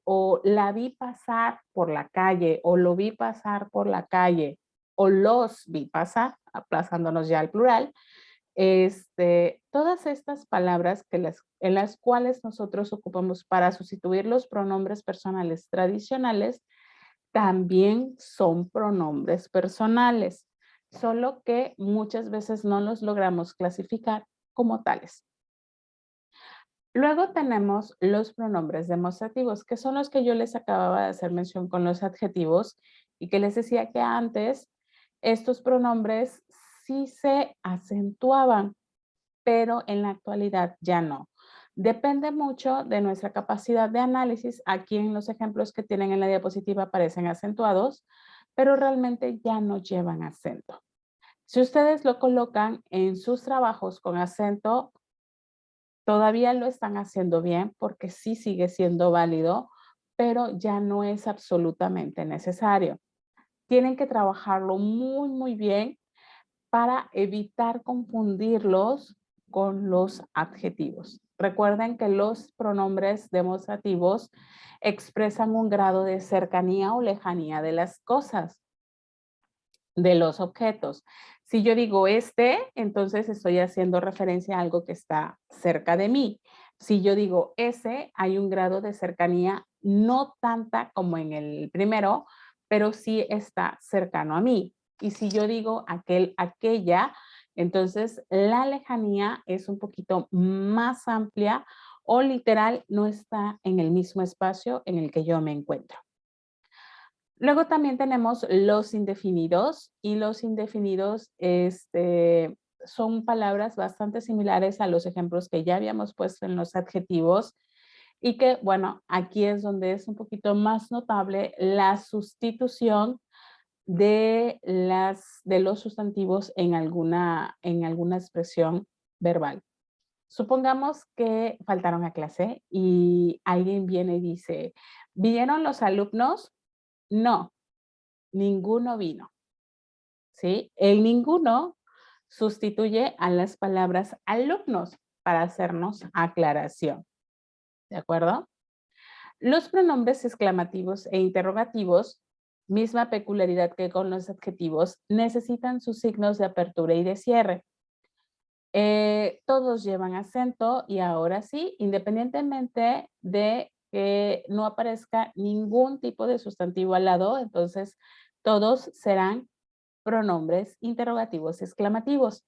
o la vi pasar por la calle, o lo vi pasar por la calle, o los vi pasar, aplazándonos ya al plural. Todas estas palabras en las cuales nosotros ocupamos para sustituir los pronombres personales tradicionales, también son pronombres personales, solo que muchas veces no los logramos clasificar como tales. Luego tenemos los pronombres demostrativos, que son los que yo les acababa de hacer mención con los adjetivos y que les decía que antes estos pronombres sí se acentuaban, pero en la actualidad ya no. Depende mucho de nuestra capacidad de análisis. Aquí en los ejemplos que tienen en la diapositiva aparecen acentuados, pero realmente ya no llevan acento. Si ustedes lo colocan en sus trabajos con acento, todavía lo están haciendo bien porque sí sigue siendo válido, pero ya no es absolutamente necesario. Tienen que trabajarlo muy, muy bien para evitar confundirlos con los adjetivos. Recuerden que los pronombres demostrativos expresan un grado de cercanía o lejanía de las cosas, de los objetos. Si yo digo entonces estoy haciendo referencia a algo que está cerca de mí. Si yo digo ese, hay un grado de cercanía no tanta como en el primero, pero sí está cercano a mí. y si yo digo aquel, aquella, entonces la lejanía es un poquito más amplia o literal no está en el mismo espacio en el que yo me encuentro. Luego también tenemos los indefinidos y los indefinidos son palabras bastante similares a los ejemplos que ya habíamos puesto en los adjetivos y que, bueno, aquí es donde es un poquito más notable la sustitución de los sustantivos en alguna expresión verbal. Supongamos que faltaron a clase y alguien viene y dice, ¿vinieron los alumnos? No, ninguno vino, ¿sí? El ninguno sustituye a las palabras alumnos para hacernos aclaración, ¿de acuerdo? Los pronombres exclamativos e interrogativos, misma peculiaridad que con los adjetivos, necesitan sus signos de apertura y de cierre. Todos llevan acento y ahora sí, independientemente de que no aparezca ningún tipo de sustantivo al lado, entonces todos serán pronombres interrogativos exclamativos.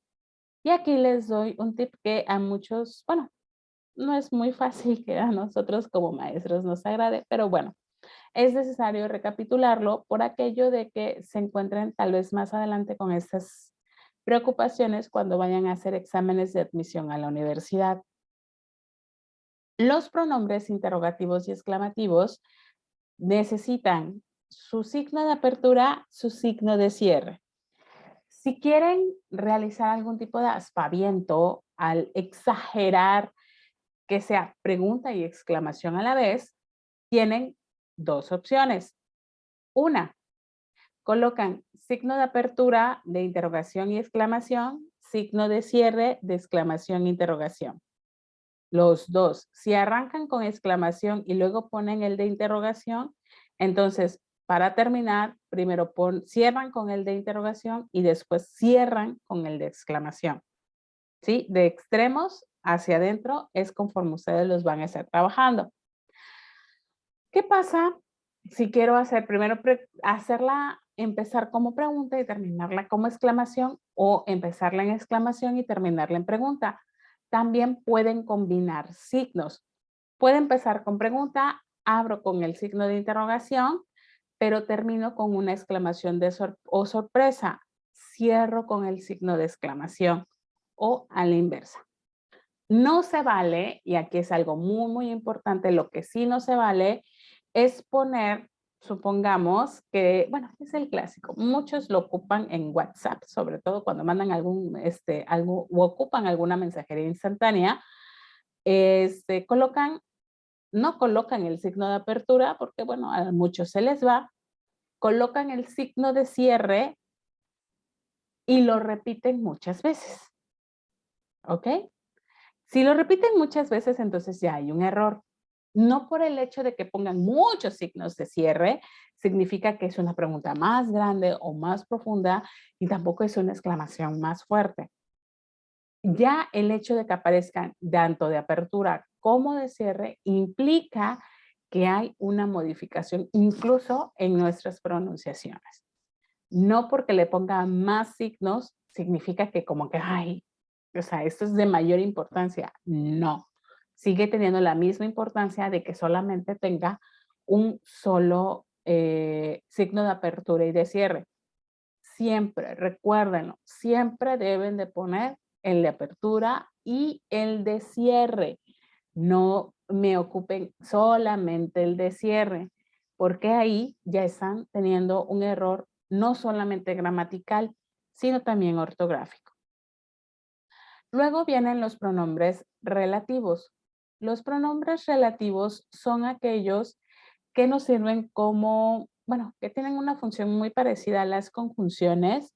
Y aquí les doy un tip que a muchos, bueno, no es muy fácil que a nosotros como maestros nos agrade, pero bueno, es necesario recapitularlo por aquello de que se encuentren tal vez más adelante con estas preocupaciones cuando vayan a hacer exámenes de admisión a la universidad. Los pronombres interrogativos y exclamativos necesitan su signo de apertura, su signo de cierre. Si quieren realizar algún tipo de aspaviento al exagerar que sea pregunta y exclamación a la vez, tienen dos opciones. Una, colocan signo de apertura de interrogación y exclamación, signo de cierre de exclamación e interrogación. Los dos. Si arrancan con exclamación y luego ponen el de interrogación, entonces para terminar, primero cierran con el de interrogación y después cierran con el de exclamación. ¿Sí? De extremos hacia adentro es conforme ustedes los van a estar trabajando. ¿Qué pasa si quiero hacer primero hacerla empezar como pregunta y terminarla como exclamación o empezarla en exclamación y terminarla en pregunta? También pueden combinar signos. Puede empezar con pregunta, abro con el signo de interrogación, pero termino con una exclamación o sorpresa. Cierro con el signo de exclamación o a la inversa. No se vale, y aquí es algo muy, muy importante, lo que sí no se vale es poner, supongamos que, bueno, es el clásico, muchos lo ocupan en WhatsApp, sobre todo cuando mandan algo o ocupan alguna mensajería instantánea, no colocan el signo de apertura porque, bueno, a muchos se les va, colocan el signo de cierre y lo repiten muchas veces, ¿ok? Si lo repiten muchas veces, entonces ya hay un error. No por el hecho de que pongan muchos signos de cierre, significa que es una pregunta más grande o más profunda y tampoco es una exclamación más fuerte. Ya el hecho de que aparezcan tanto de apertura como de cierre implica que hay una modificación incluso en nuestras pronunciaciones. No porque le ponga más signos significa que como que, ay, o sea, esto es de mayor importancia. No, sigue teniendo la misma importancia de que solamente tenga un solo signo de apertura y de cierre. Siempre, recuérdenlo, siempre deben de poner el de apertura y el de cierre. No me ocupen solamente el de cierre, porque ahí ya están teniendo un error no solamente gramatical, sino también ortográfico. Luego vienen los pronombres relativos. Los pronombres relativos son aquellos que nos sirven como, bueno, que tienen una función muy parecida a las conjunciones,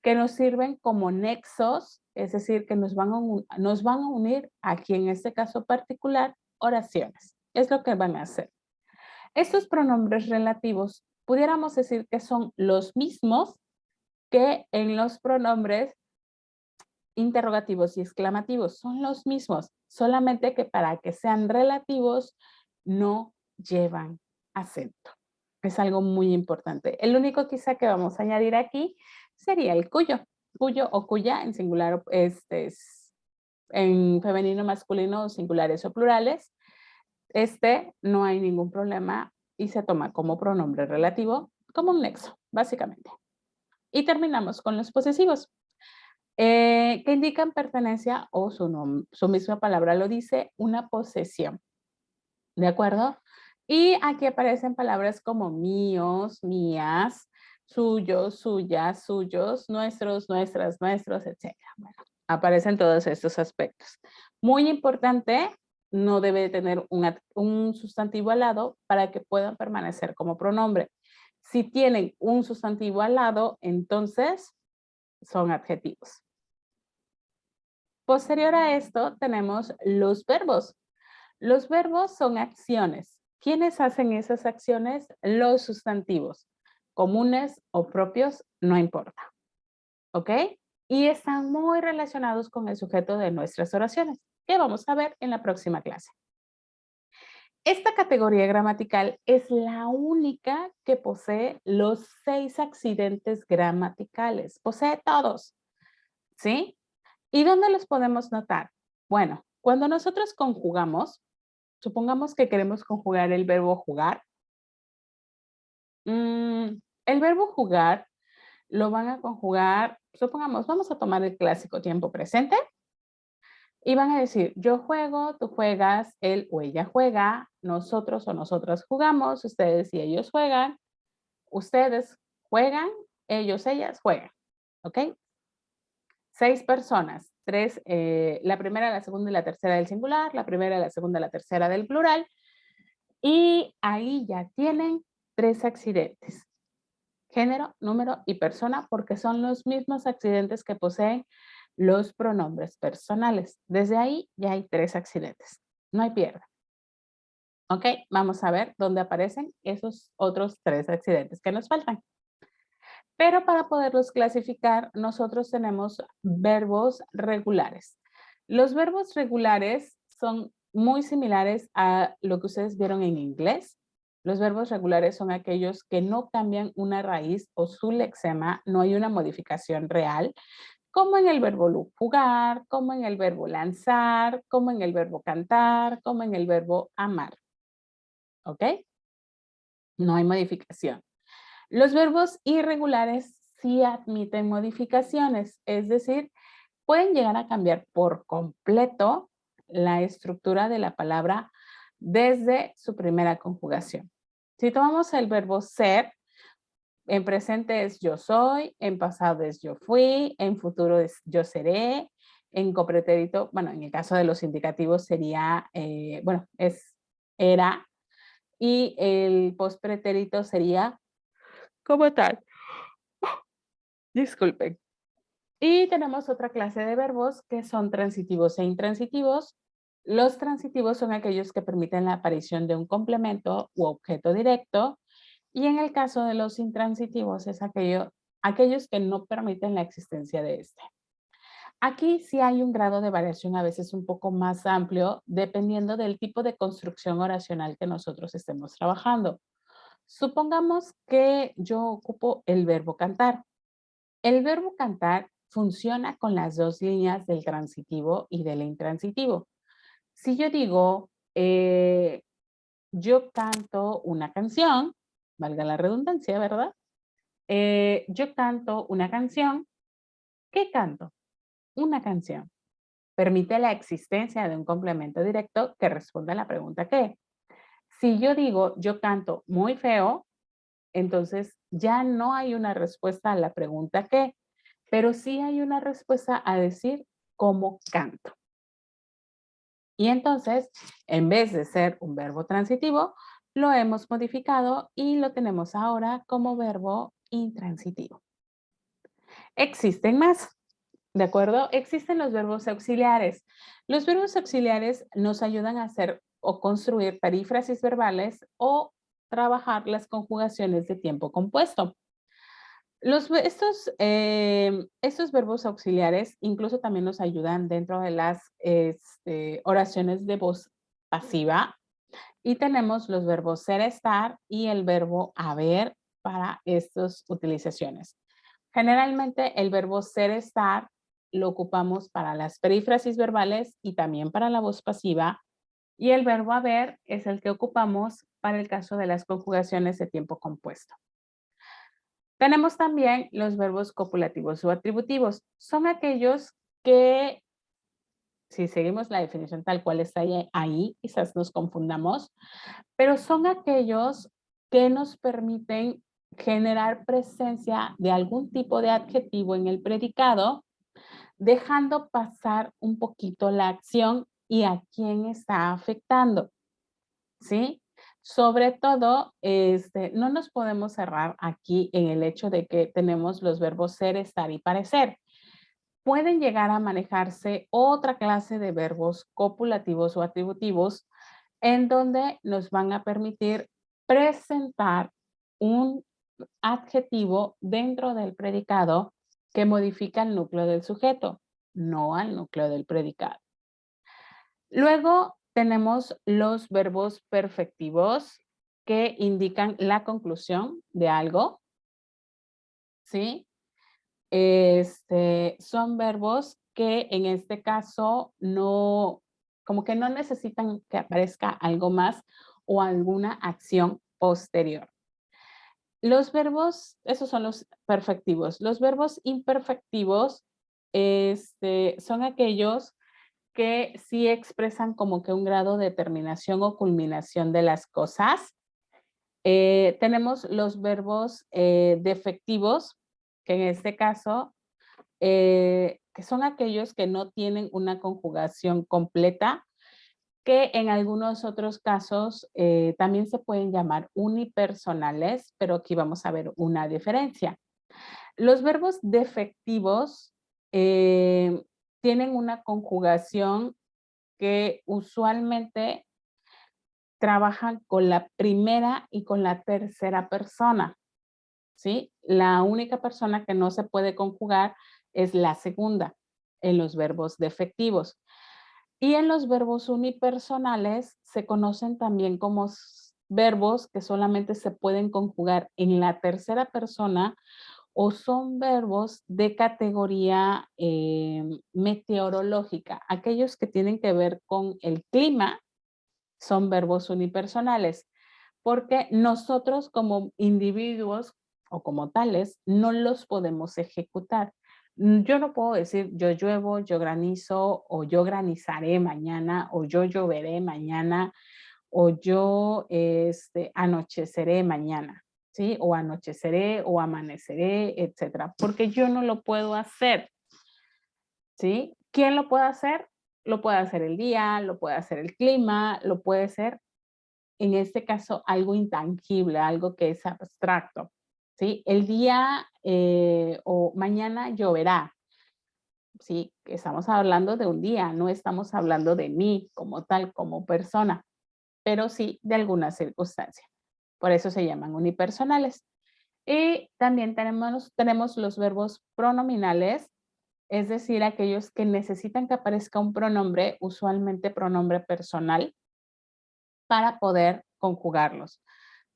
que nos sirven como nexos, es decir, que nos van a unir aquí en este caso particular oraciones. Es lo que van a hacer. Estos pronombres relativos pudiéramos decir que son los mismos que en los pronombres interrogativos y exclamativos. Son los mismos, solamente que para que sean relativos no llevan acento. Es algo muy importante. El único quizá que vamos a añadir aquí sería el cuyo. Cuyo o cuya en singular, en femenino, masculino, singulares o plurales. No hay ningún problema y se toma como pronombre relativo, como un nexo, básicamente. Y terminamos con los posesivos, que indican pertenencia o su misma palabra lo dice, una posesión. ¿De acuerdo? Y aquí aparecen palabras como míos, mías, suyos, suyas, suyos, nuestros, nuestras, nuestros, etc. Bueno, aparecen todos estos aspectos. Muy importante, no debe tener un sustantivo al lado para que puedan permanecer como pronombre. Si tienen un sustantivo al lado, entonces son adjetivos. Posterior a esto tenemos los verbos. Los verbos son acciones. ¿Quiénes hacen esas acciones? Los sustantivos. Comunes o propios, no importa. ¿Ok? Y están muy relacionados con el sujeto de nuestras oraciones, que vamos a ver en la próxima clase. Esta categoría gramatical es la única que posee los 6 accidentes gramaticales. Posee todos. ¿Sí? ¿Y dónde los podemos notar? Bueno, cuando nosotros conjugamos, supongamos que queremos conjugar el verbo jugar. El verbo jugar lo van a conjugar, supongamos, vamos a tomar el clásico tiempo presente y van a decir, yo juego, tú juegas, él o ella juega, nosotros o nosotras jugamos, ustedes y ellos juegan, ustedes juegan, ellos, ellas juegan. ¿Ok? 6 personas, 3, la primera, la segunda y la tercera del singular, la primera, la segunda, la tercera del plural. Y ahí ya tienen 3 accidentes. Género, número y persona, porque son los mismos accidentes que poseen los pronombres personales. Desde ahí ya hay 3 accidentes. No hay pierde. ¿Ok? Vamos a ver dónde aparecen esos otros 3 accidentes que nos faltan. Pero para poderlos clasificar, nosotros tenemos verbos regulares. Los verbos regulares son muy similares a lo que ustedes vieron en inglés. Los verbos regulares son aquellos que no cambian una raíz o su lexema, no hay una modificación real, como en el verbo jugar, como en el verbo lanzar, como en el verbo cantar, como en el verbo amar. ¿Ok? No hay modificación. Los verbos irregulares sí admiten modificaciones, es decir, pueden llegar a cambiar por completo la estructura de la palabra desde su primera conjugación. Si tomamos el verbo ser, en presente es yo soy, en pasado es yo fui, en futuro es yo seré, en copretérito, bueno, en el caso de los indicativos sería, es era, y el postpretérito sería como tal. Disculpen. Y tenemos otra clase de verbos que son transitivos e intransitivos. Los transitivos son aquellos que permiten la aparición de un complemento u objeto directo. Y en el caso de los intransitivos es aquellos que no permiten la existencia de este. Aquí sí hay un grado de variación a veces un poco más amplio dependiendo del tipo de construcción oracional que nosotros estemos trabajando. Supongamos que yo ocupo el verbo cantar. El verbo cantar funciona con las 2 líneas del transitivo y del intransitivo. Si yo digo, yo canto una canción, valga la redundancia, ¿verdad? Yo canto una canción. ¿Qué canto? Una canción. Permite la existencia de un complemento directo que responda a la pregunta ¿qué? Si yo digo, yo canto muy feo, entonces ya no hay una respuesta a la pregunta ¿qué? Pero sí hay una respuesta a decir cómo canto. Y entonces, en vez de ser un verbo transitivo, lo hemos modificado y lo tenemos ahora como verbo intransitivo. Existen más, ¿de acuerdo? Existen los verbos auxiliares. Los verbos auxiliares nos ayudan a hacer o construir perífrasis verbales o trabajar las conjugaciones de tiempo compuesto. Estos verbos auxiliares incluso también nos ayudan dentro de las oraciones de voz pasiva Y tenemos los verbos ser, estar y el verbo haber para estas utilizaciones. Generalmente el verbo ser, estar lo ocupamos para las perífrasis verbales y también para la voz pasiva. Y el verbo haber es el que ocupamos para el caso de las conjugaciones de tiempo compuesto. Tenemos también los verbos copulativos o atributivos. Son aquellos que, si seguimos la definición tal cual está ahí, quizás nos confundamos, pero son aquellos que nos permiten generar presencia de algún tipo de adjetivo en el predicado, dejando pasar un poquito la acción y a quién está afectando, ¿sí? Sobre todo, no nos podemos cerrar aquí en el hecho de que tenemos los verbos ser, estar y parecer. Pueden llegar a manejarse otra clase de verbos copulativos o atributivos en donde nos van a permitir presentar un adjetivo dentro del predicado que modifica el núcleo del sujeto, no al núcleo del predicado. Luego tenemos los verbos perfectivos que indican la conclusión de algo, ¿sí? Son verbos que en este caso no, como que no necesitan que aparezca algo más o alguna acción posterior. Los verbos, esos son los perfectivos. Los verbos imperfectivos son aquellos que sí expresan como que un grado de terminación o culminación de las cosas. Tenemos los verbos defectivos, que en este caso, que son aquellos que no tienen una conjugación completa, que en algunos otros casos también se pueden llamar unipersonales, pero aquí vamos a ver una diferencia. Los verbos defectivos tienen una conjugación que usualmente trabajan con la primera y con la tercera persona, ¿sí? La única persona que no se puede conjugar es la segunda en los verbos defectivos. Y en los verbos unipersonales se conocen también como verbos que solamente se pueden conjugar en la tercera persona o son verbos de categoría meteorológica. Aquellos que tienen que ver con el clima son verbos unipersonales, porque nosotros como individuos o como tales no los podemos ejecutar. Yo no puedo decir yo lluevo, yo granizo o yo granizaré mañana o yo lloveré mañana o yo anocheceré mañana, ¿sí? O anocheceré o amaneceré, etcétera, porque yo no lo puedo hacer, ¿sí? ¿Quién lo puede hacer? Lo puede hacer el día, lo puede hacer el clima, lo puede hacer, en este caso, algo intangible, algo que es abstracto, ¿sí? El día o mañana lloverá, ¿sí? Estamos hablando de un día, no estamos hablando de mí como tal, como persona, pero sí de alguna circunstancia. Por eso se llaman unipersonales. Y también tenemos los verbos pronominales, es decir, aquellos que necesitan que aparezca un pronombre, usualmente pronombre personal, para poder conjugarlos,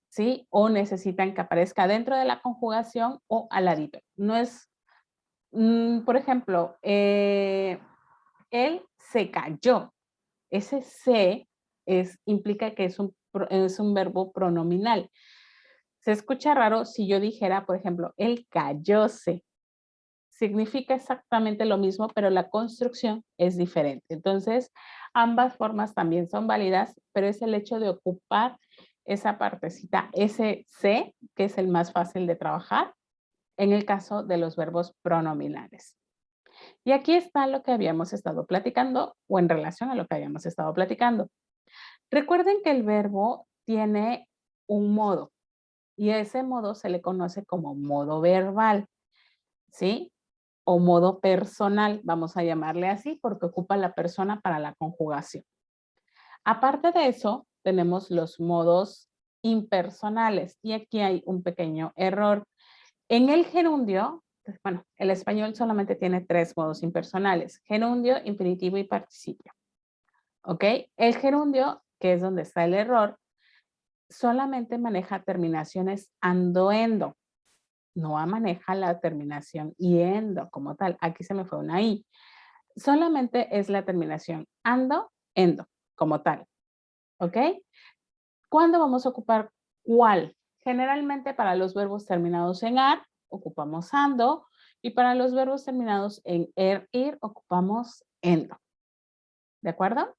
¿sí? O necesitan que aparezca dentro de la conjugación o al ladito. No es, por ejemplo, él se cayó. Ese se implica que es un verbo pronominal. Se escucha raro si yo dijera, por ejemplo, él cayóse. Significa exactamente lo mismo, pero la construcción es diferente. Entonces, ambas formas también son válidas, pero es el hecho de ocupar esa partecita, ese se, que es el más fácil de trabajar, en el caso de los verbos pronominales. Y aquí está lo que habíamos estado platicando, o en relación a lo que habíamos estado platicando. Recuerden que el verbo tiene un modo, y ese modo se le conoce como modo verbal, ¿sí? O modo personal, vamos a llamarle así, porque ocupa la persona para la conjugación. Aparte de eso, tenemos los modos impersonales, y aquí hay un pequeño error. En el gerundio, pues, bueno, el español solamente tiene 3 modos impersonales: gerundio, infinitivo y participio. ¿Ok? El gerundio, que es donde está el error, solamente maneja terminaciones ando, endo. No maneja la terminación iendo como tal. Aquí se me fue una I. Solamente es la terminación ando, endo como tal. ¿Ok? ¿Cuándo vamos a ocupar cuál? Generalmente para los verbos terminados en ar, ocupamos ando. Y para los verbos terminados en ir, ocupamos endo. ¿De acuerdo?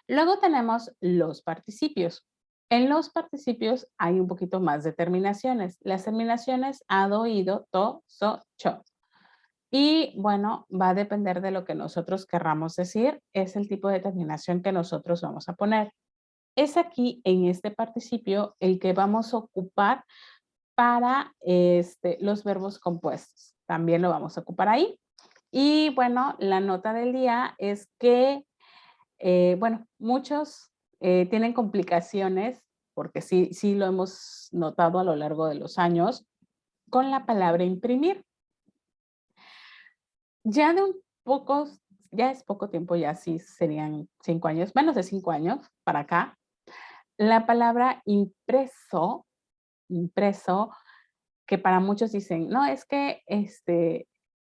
Luego tenemos los participios. En los participios hay un poquito más de terminaciones. Las terminaciones ado, ido, to, so, cho. Y bueno, va a depender de lo que nosotros querramos decir. Es el tipo de terminación que nosotros vamos a poner. Es aquí, en este participio, el que vamos a ocupar para los verbos compuestos. También lo vamos a ocupar ahí. Y bueno, la nota del día es que bueno, muchos tienen complicaciones, porque sí lo hemos notado a lo largo de los años, con la palabra imprimir. Ya de un poco, ya es poco tiempo, ya sí serían 5 años, menos de 5 años para acá, la palabra impreso, que para muchos dicen, no, es que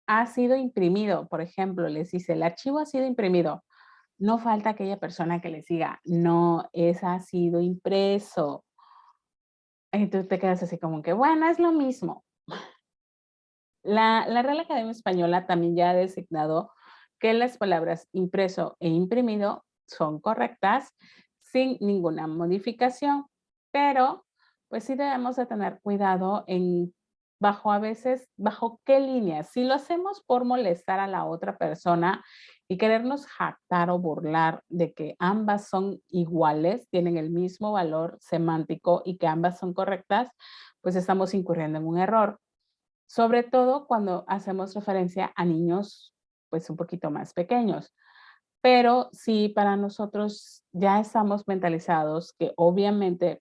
ha sido imprimido, por ejemplo, les dice, el archivo ha sido imprimido. No falta aquella persona que les diga, no, esa ha sido impreso. Y tú te quedas así como que, bueno, es lo mismo. La Real Academia Española también ya ha designado que las palabras impreso e imprimido son correctas sin ninguna modificación, pero pues sí debemos de tener cuidado en a veces, bajo qué líneas. Si lo hacemos por molestar a la otra persona y querernos jactar o burlar de que ambas son iguales, tienen el mismo valor semántico y que ambas son correctas, pues estamos incurriendo en un error. Sobre todo cuando hacemos referencia a niños, pues un poquito más pequeños. Pero si para nosotros ya estamos mentalizados que obviamente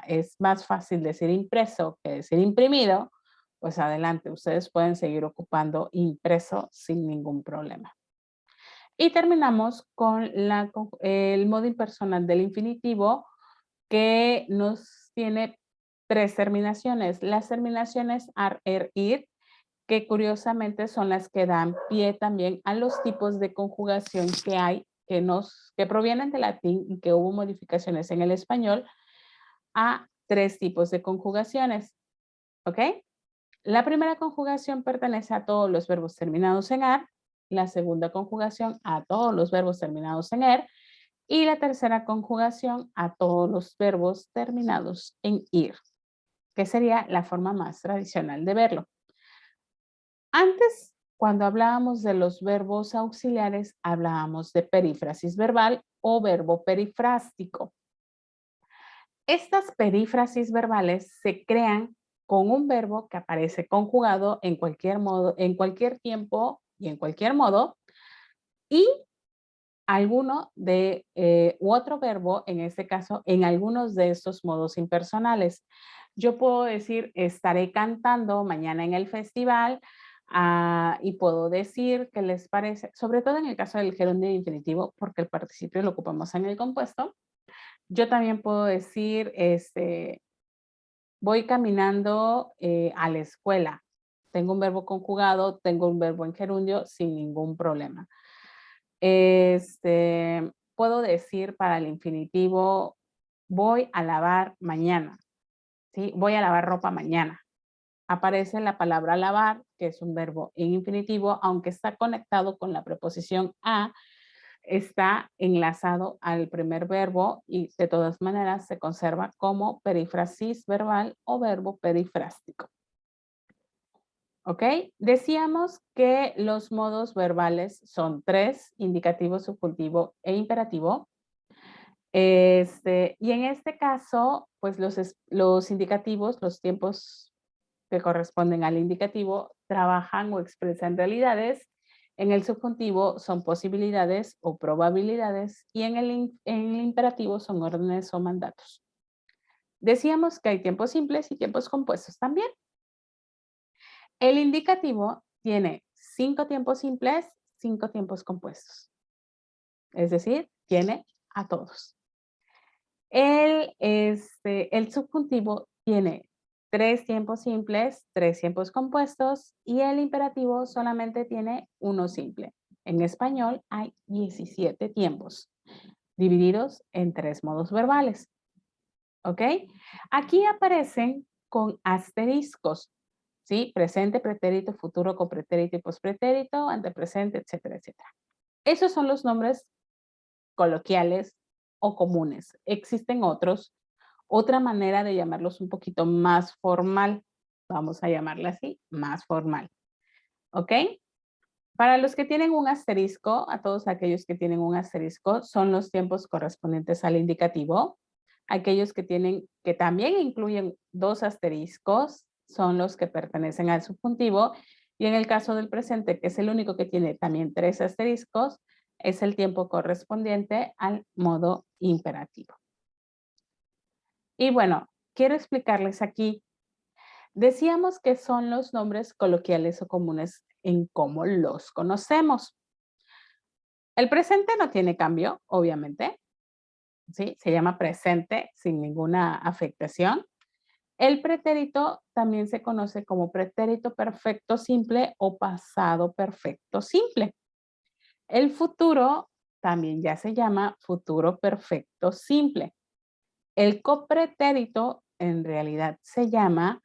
es más fácil decir impreso que decir imprimido, pues adelante, ustedes pueden seguir ocupando impreso sin ningún problema. Y terminamos con el modo impersonal del infinitivo que nos tiene 3 terminaciones. Las terminaciones ar, ir, que curiosamente son las que dan pie también a los tipos de conjugación que hay, que provienen del latín y que hubo modificaciones en el español, a 3 tipos de conjugaciones. ¿Ok? La primera conjugación pertenece a todos los verbos terminados en ar, la segunda conjugación a todos los verbos terminados en er, y la tercera conjugación a todos los verbos terminados en ir, que sería la forma más tradicional de verlo. Antes, cuando hablábamos de los verbos auxiliares, hablábamos de perífrasis verbal o verbo perifrástico. Estas perífrasis verbales se crean con un verbo que aparece conjugado en cualquier modo, en cualquier tiempo y en cualquier modo, y u otro verbo, en este caso, en algunos de estos modos impersonales. Yo puedo decir, estaré cantando mañana en el festival, y puedo decir qué les parece, sobre todo en el caso del gerundio infinitivo, porque el participio lo ocupamos en el compuesto. Yo también puedo decir, voy caminando a la escuela. Tengo un verbo conjugado, tengo un verbo en gerundio sin ningún problema. Puedo decir para el infinitivo, voy a lavar mañana, ¿sí? Voy a lavar ropa mañana. Aparece la palabra lavar, que es un verbo en infinitivo, aunque está conectado con la preposición a, está enlazado al primer verbo y de todas maneras se conserva como perífrasis verbal o verbo perifrástico. ¿Ok? Decíamos que los modos verbales son 3, indicativo, subjuntivo e imperativo. Y en este caso, pues los indicativos, los tiempos que corresponden al indicativo, trabajan o expresan realidades. En el subjuntivo son posibilidades o probabilidades y en el imperativo son órdenes o mandatos. Decíamos que hay tiempos simples y tiempos compuestos también. El indicativo tiene 5 tiempos simples, 5 tiempos compuestos. Es decir, tiene a todos. El subjuntivo tiene 3 tiempos simples, 3 tiempos compuestos y el imperativo solamente tiene uno simple. En español hay 17 tiempos, divididos en 3 modos verbales, ¿ok? Aquí aparecen con asteriscos, ¿sí? Presente, pretérito, futuro, copretérito y pospretérito, antepresente, etcétera, etcétera. Esos son los nombres coloquiales o comunes. Existen otros, otra manera de llamarlos un poquito más formal, vamos a llamarla así, más formal, ¿ok? Para los que tienen un asterisco, a todos aquellos que tienen un asterisco, son los tiempos correspondientes al indicativo. Aquellos que tienen, que también incluyen 2 asteriscos, son los que pertenecen al subjuntivo. Y en el caso del presente, que es el único que tiene también 3 asteriscos, es el tiempo correspondiente al modo imperativo. Y bueno, quiero explicarles aquí. Decíamos que son los nombres coloquiales o comunes en cómo los conocemos. El presente no tiene cambio, obviamente, ¿sí? Se llama presente sin ninguna afectación. El pretérito también se conoce como pretérito perfecto simple o pasado perfecto simple. El futuro también ya se llama futuro perfecto simple. El copretérito en realidad se llama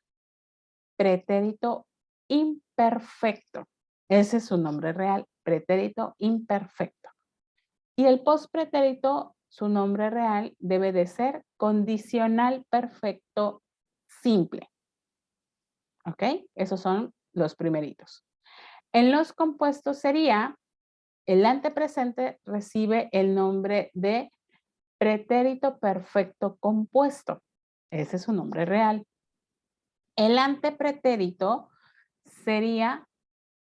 pretérito imperfecto. Ese es su nombre real, pretérito imperfecto. Y el postpretérito, su nombre real debe de ser condicional perfecto simple. ¿Ok? Esos son los primeritos. En los compuestos sería, el antepresente recibe el nombre de pretérito perfecto compuesto. Ese es su nombre real. El antepretérito sería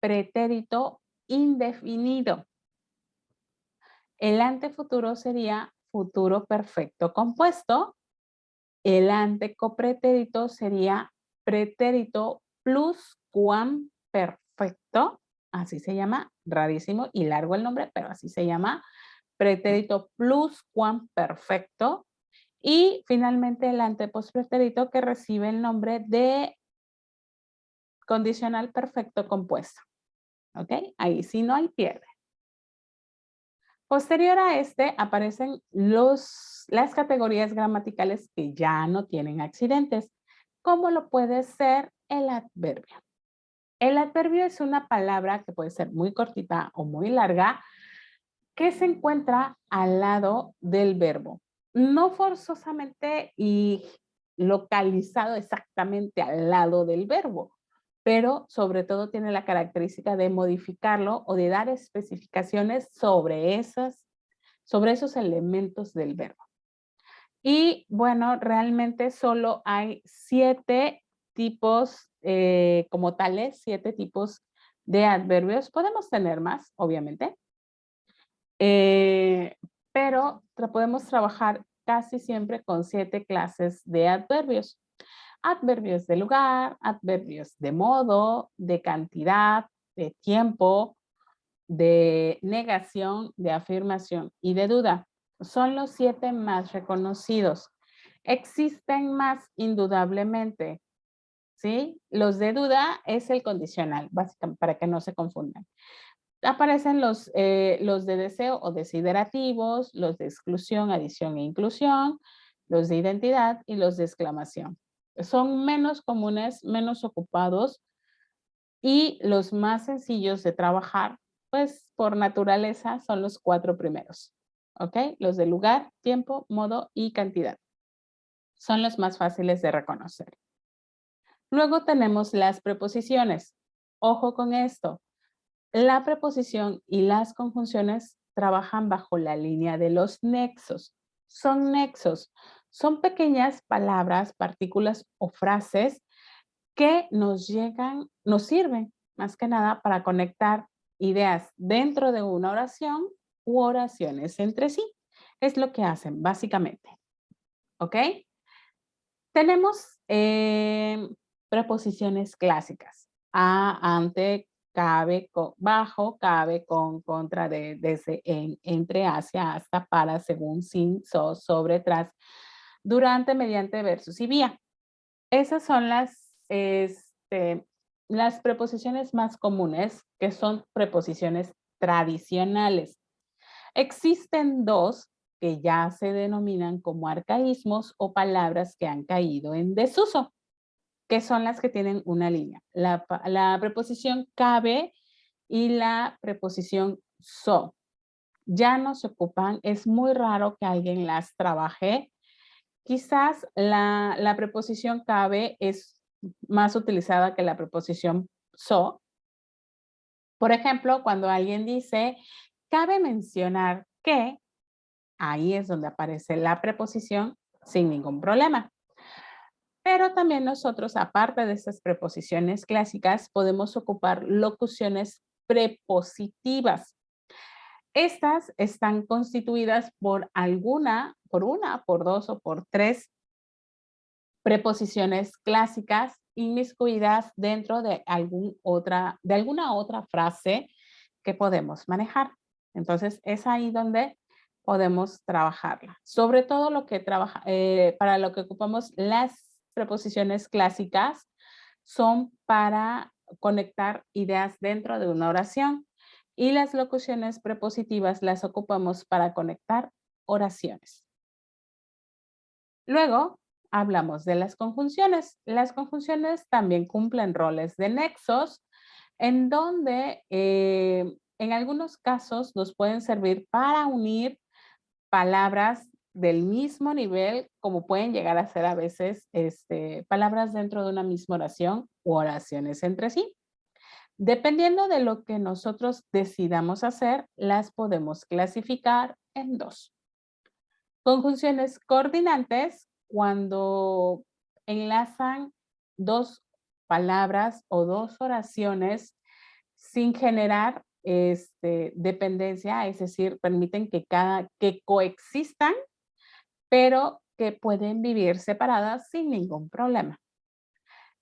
pretérito indefinido. El antefuturo sería futuro perfecto compuesto. El antecopretérito sería pretérito pluscuamperfecto. Así se llama, rarísimo y largo el nombre, pero así se llama, pretérito pluscuamperfecto. Y finalmente el antepospretérito que recibe el nombre de condicional perfecto compuesto. ¿Ok? Ahí sí no hay pierde. Posterior a este aparecen las categorías gramaticales que ya no tienen accidentes, como lo puede ser el adverbio. El adverbio es una palabra que puede ser muy cortita o muy larga, que se encuentra al lado del verbo. No forzosamente y localizado exactamente al lado del verbo, pero sobre todo tiene la característica de modificarlo o de dar especificaciones sobre esos elementos del verbo. Y bueno, realmente solo hay 7 tipos como tales, 7 tipos de adverbios. Podemos tener más, obviamente, pero podemos trabajar casi siempre con 7 clases de adverbios. Adverbios de lugar, adverbios de modo, de cantidad, de tiempo, de negación, de afirmación y de duda. Son los 7 más reconocidos. Existen más indudablemente, ¿sí? Los de duda es el condicional, básicamente, para que no se confundan. Aparecen los de deseo o desiderativos, los de exclusión, adición e inclusión, los de identidad y los de exclamación. Son menos comunes, menos ocupados y los más sencillos de trabajar, pues por naturaleza son los 4 primeros. ¿Ok? Los de lugar, tiempo, modo y cantidad. Son los más fáciles de reconocer. Luego tenemos las preposiciones. Ojo con esto. La preposición y las conjunciones trabajan bajo la línea de los nexos. Son nexos. Son pequeñas palabras, partículas o frases que nos sirven más que nada para conectar ideas dentro de una oración u oraciones entre sí. Es lo que hacen básicamente. ¿Ok? Tenemos preposiciones clásicas. A, ante, cabe, bajo, cabe, con, contra, de, desde, en, entre, hacia, hasta, para, según, sin, sobre, tras. durante, mediante, versus y vía. Esas son las preposiciones más comunes, que son preposiciones tradicionales. Existen dos que ya se denominan como arcaísmos o palabras que han caído en desuso, que son las que tienen una línea. La preposición cabe y la preposición so. Ya no se ocupan, es muy raro que alguien las trabaje. Quizás la preposición cabe es más utilizada que la preposición so. Por ejemplo, cuando alguien dice, cabe mencionar que, ahí es donde aparece la preposición sin ningún problema. Pero también nosotros, aparte de estas preposiciones clásicas, podemos ocupar locuciones prepositivas. Estas están constituidas por una, por dos o por tres preposiciones clásicas inmiscuidas dentro de alguna otra frase que podemos manejar. Entonces, es ahí donde podemos trabajarla. Sobre todo para lo que ocupamos las preposiciones clásicas son para conectar ideas dentro de una oración y las locuciones prepositivas las ocupamos para conectar oraciones. Luego, hablamos de las conjunciones. Las conjunciones también cumplen roles de nexos en donde en algunos casos nos pueden servir para unir palabras del mismo nivel, como pueden llegar a ser a veces palabras dentro de una misma oración u oraciones entre sí. Dependiendo de lo que nosotros decidamos hacer, las podemos clasificar en dos. Conjunciones coordinantes, cuando enlazan dos palabras o dos oraciones sin generar dependencia, es decir, permiten que coexistan, pero que pueden vivir separadas sin ningún problema.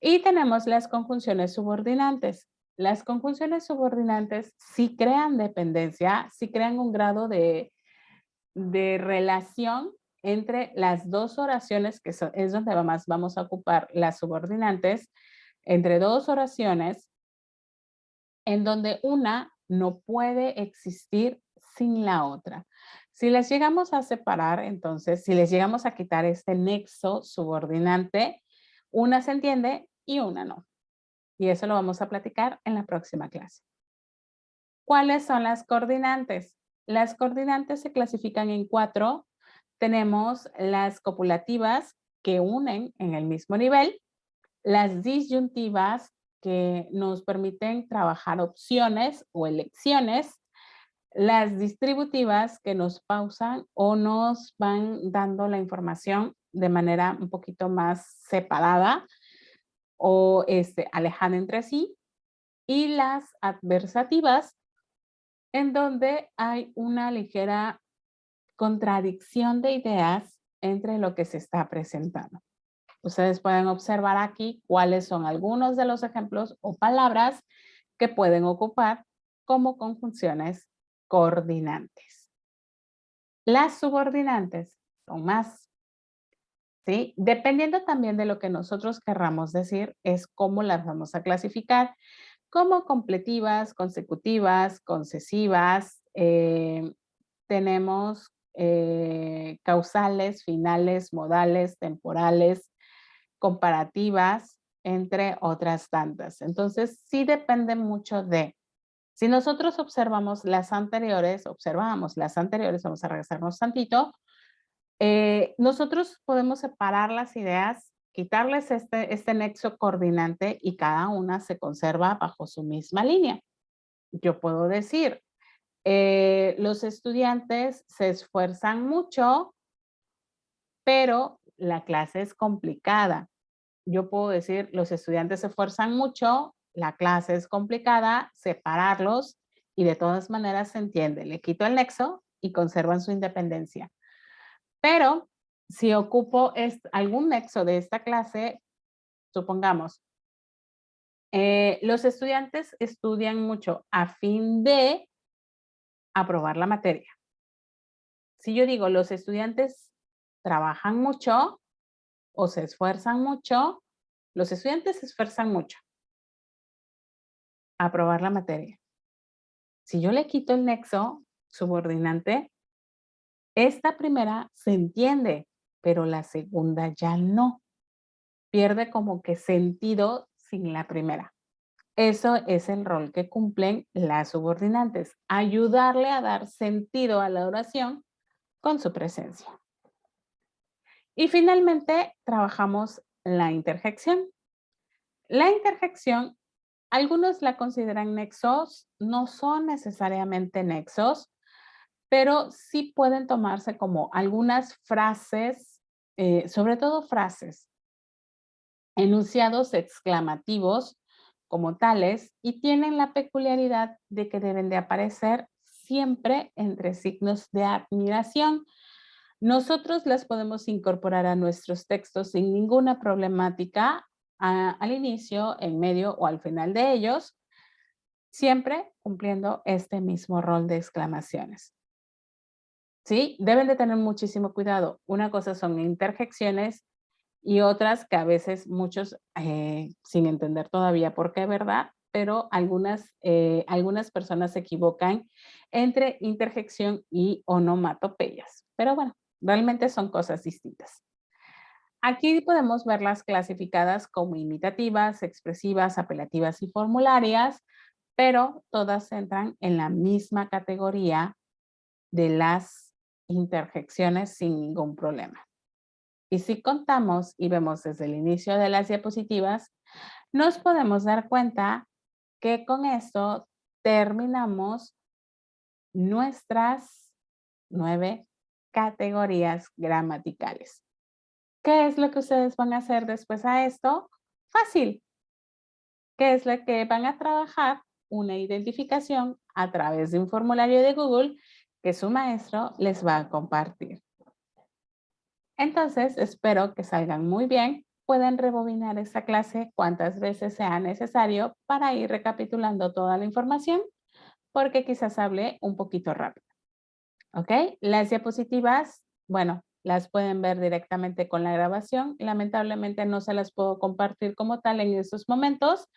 Y tenemos las conjunciones subordinantes. Las conjunciones subordinantes sí crean dependencia, sí crean un grado de relación entre las dos oraciones, que es donde más vamos a ocupar las subordinantes, entre dos oraciones en donde una no puede existir sin la otra. Si las llegamos a separar, entonces, si les llegamos a quitar este nexo subordinante, una se entiende y una no. Y eso lo vamos a platicar en la próxima clase. ¿Cuáles son las coordinantes? Las coordinantes se clasifican en 4. Tenemos las copulativas que unen en el mismo nivel, las disyuntivas que nos permiten trabajar opciones o elecciones, las distributivas que nos pausan o nos van dando la información de manera un poquito más separada o alejada entre sí, y las adversativas en donde hay una ligera contradicción de ideas entre lo que se está presentando. Ustedes pueden observar aquí cuáles son algunos de los ejemplos o palabras que pueden ocupar como conjunciones coordinantes. Las subordinantes son más, ¿sí? Dependiendo también de lo que nosotros querramos decir, es cómo las vamos a clasificar, como completivas, consecutivas, concesivas, tenemos causales, finales, modales, temporales, comparativas, entre otras tantas. Entonces, sí depende mucho de, si nosotros observamos las anteriores, vamos a regresarnos tantito, nosotros podemos separar las ideas, quitarles este nexo coordinante y cada una se conserva bajo su misma línea. Yo puedo decir, los estudiantes se esfuerzan mucho, pero la clase es complicada. Yo puedo decir, los estudiantes se esfuerzan mucho, la clase es complicada, separarlos y de todas maneras se entiende. Le quito el nexo y conservan su independencia. Pero si ocupo algún nexo de esta clase, supongamos, los estudiantes estudian mucho a fin de aprobar la materia. Si yo digo, los estudiantes trabajan mucho o se esfuerzan mucho, los estudiantes se esfuerzan mucho a aprobar la materia. Si yo le quito el nexo subordinante, esta primera se entiende, pero la segunda ya no. Pierde como que sentido sin la primera. Eso es el rol que cumplen las subordinantes, ayudarle a dar sentido a la oración con su presencia. Y finalmente, trabajamos la interjección. La interjección, algunos la consideran nexos, no son necesariamente nexos, pero sí pueden tomarse como algunas frases, sobre todo frases, enunciados exclamativos como tales, y tienen la peculiaridad de que deben de aparecer siempre entre signos de admiración. Nosotros las podemos incorporar a nuestros textos sin ninguna problemática al inicio, en medio o al final de ellos, siempre cumpliendo este mismo rol de exclamaciones. ¿Sí? Deben de tener muchísimo cuidado. Una cosa son interjecciones y otras que a veces muchos, sin entender todavía por qué, ¿verdad? Pero algunas personas se equivocan entre interjección y onomatopeyas. Pero bueno, realmente son cosas distintas. Aquí podemos verlas clasificadas como imitativas, expresivas, apelativas y formularias, pero todas entran en la misma categoría de las interjecciones sin ningún problema. Y si contamos y vemos desde el inicio de las diapositivas, nos podemos dar cuenta que con esto terminamos nuestras 9 categorías gramaticales. ¿Qué es lo que ustedes van a hacer después a esto? Fácil. ¿Qué es lo que van a trabajar? Una identificación a través de un formulario de Google que su maestro les va a compartir. Entonces, espero que salgan muy bien. Pueden rebobinar esta clase cuantas veces sea necesario para ir recapitulando toda la información, porque quizás hable un poquito rápido. ¿Ok? Las diapositivas, bueno, las pueden ver directamente con la grabación. Lamentablemente no se las puedo compartir como tal en estos momentos,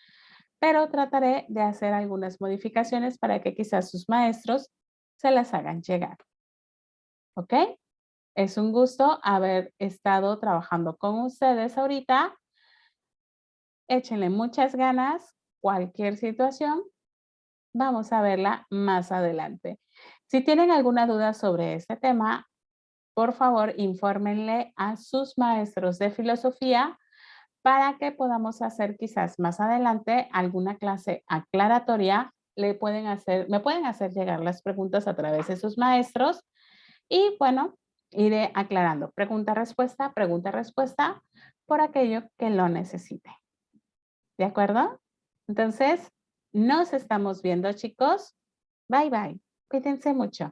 pero trataré de hacer algunas modificaciones para que quizás sus maestros se las hagan llegar. ¿Ok? Es un gusto haber estado trabajando con ustedes ahorita. Échenle muchas ganas. Cualquier situación, vamos a verla más adelante. Si tienen alguna duda sobre este tema, por favor, infórmenle a sus maestros de filosofía para que podamos hacer quizás más adelante alguna clase aclaratoria. Me pueden hacer llegar las preguntas a través de sus maestros y bueno, iré aclarando pregunta, respuesta por aquello que lo necesite. ¿De acuerdo? Entonces, nos estamos viendo, chicos. Bye, bye. Cuídense mucho.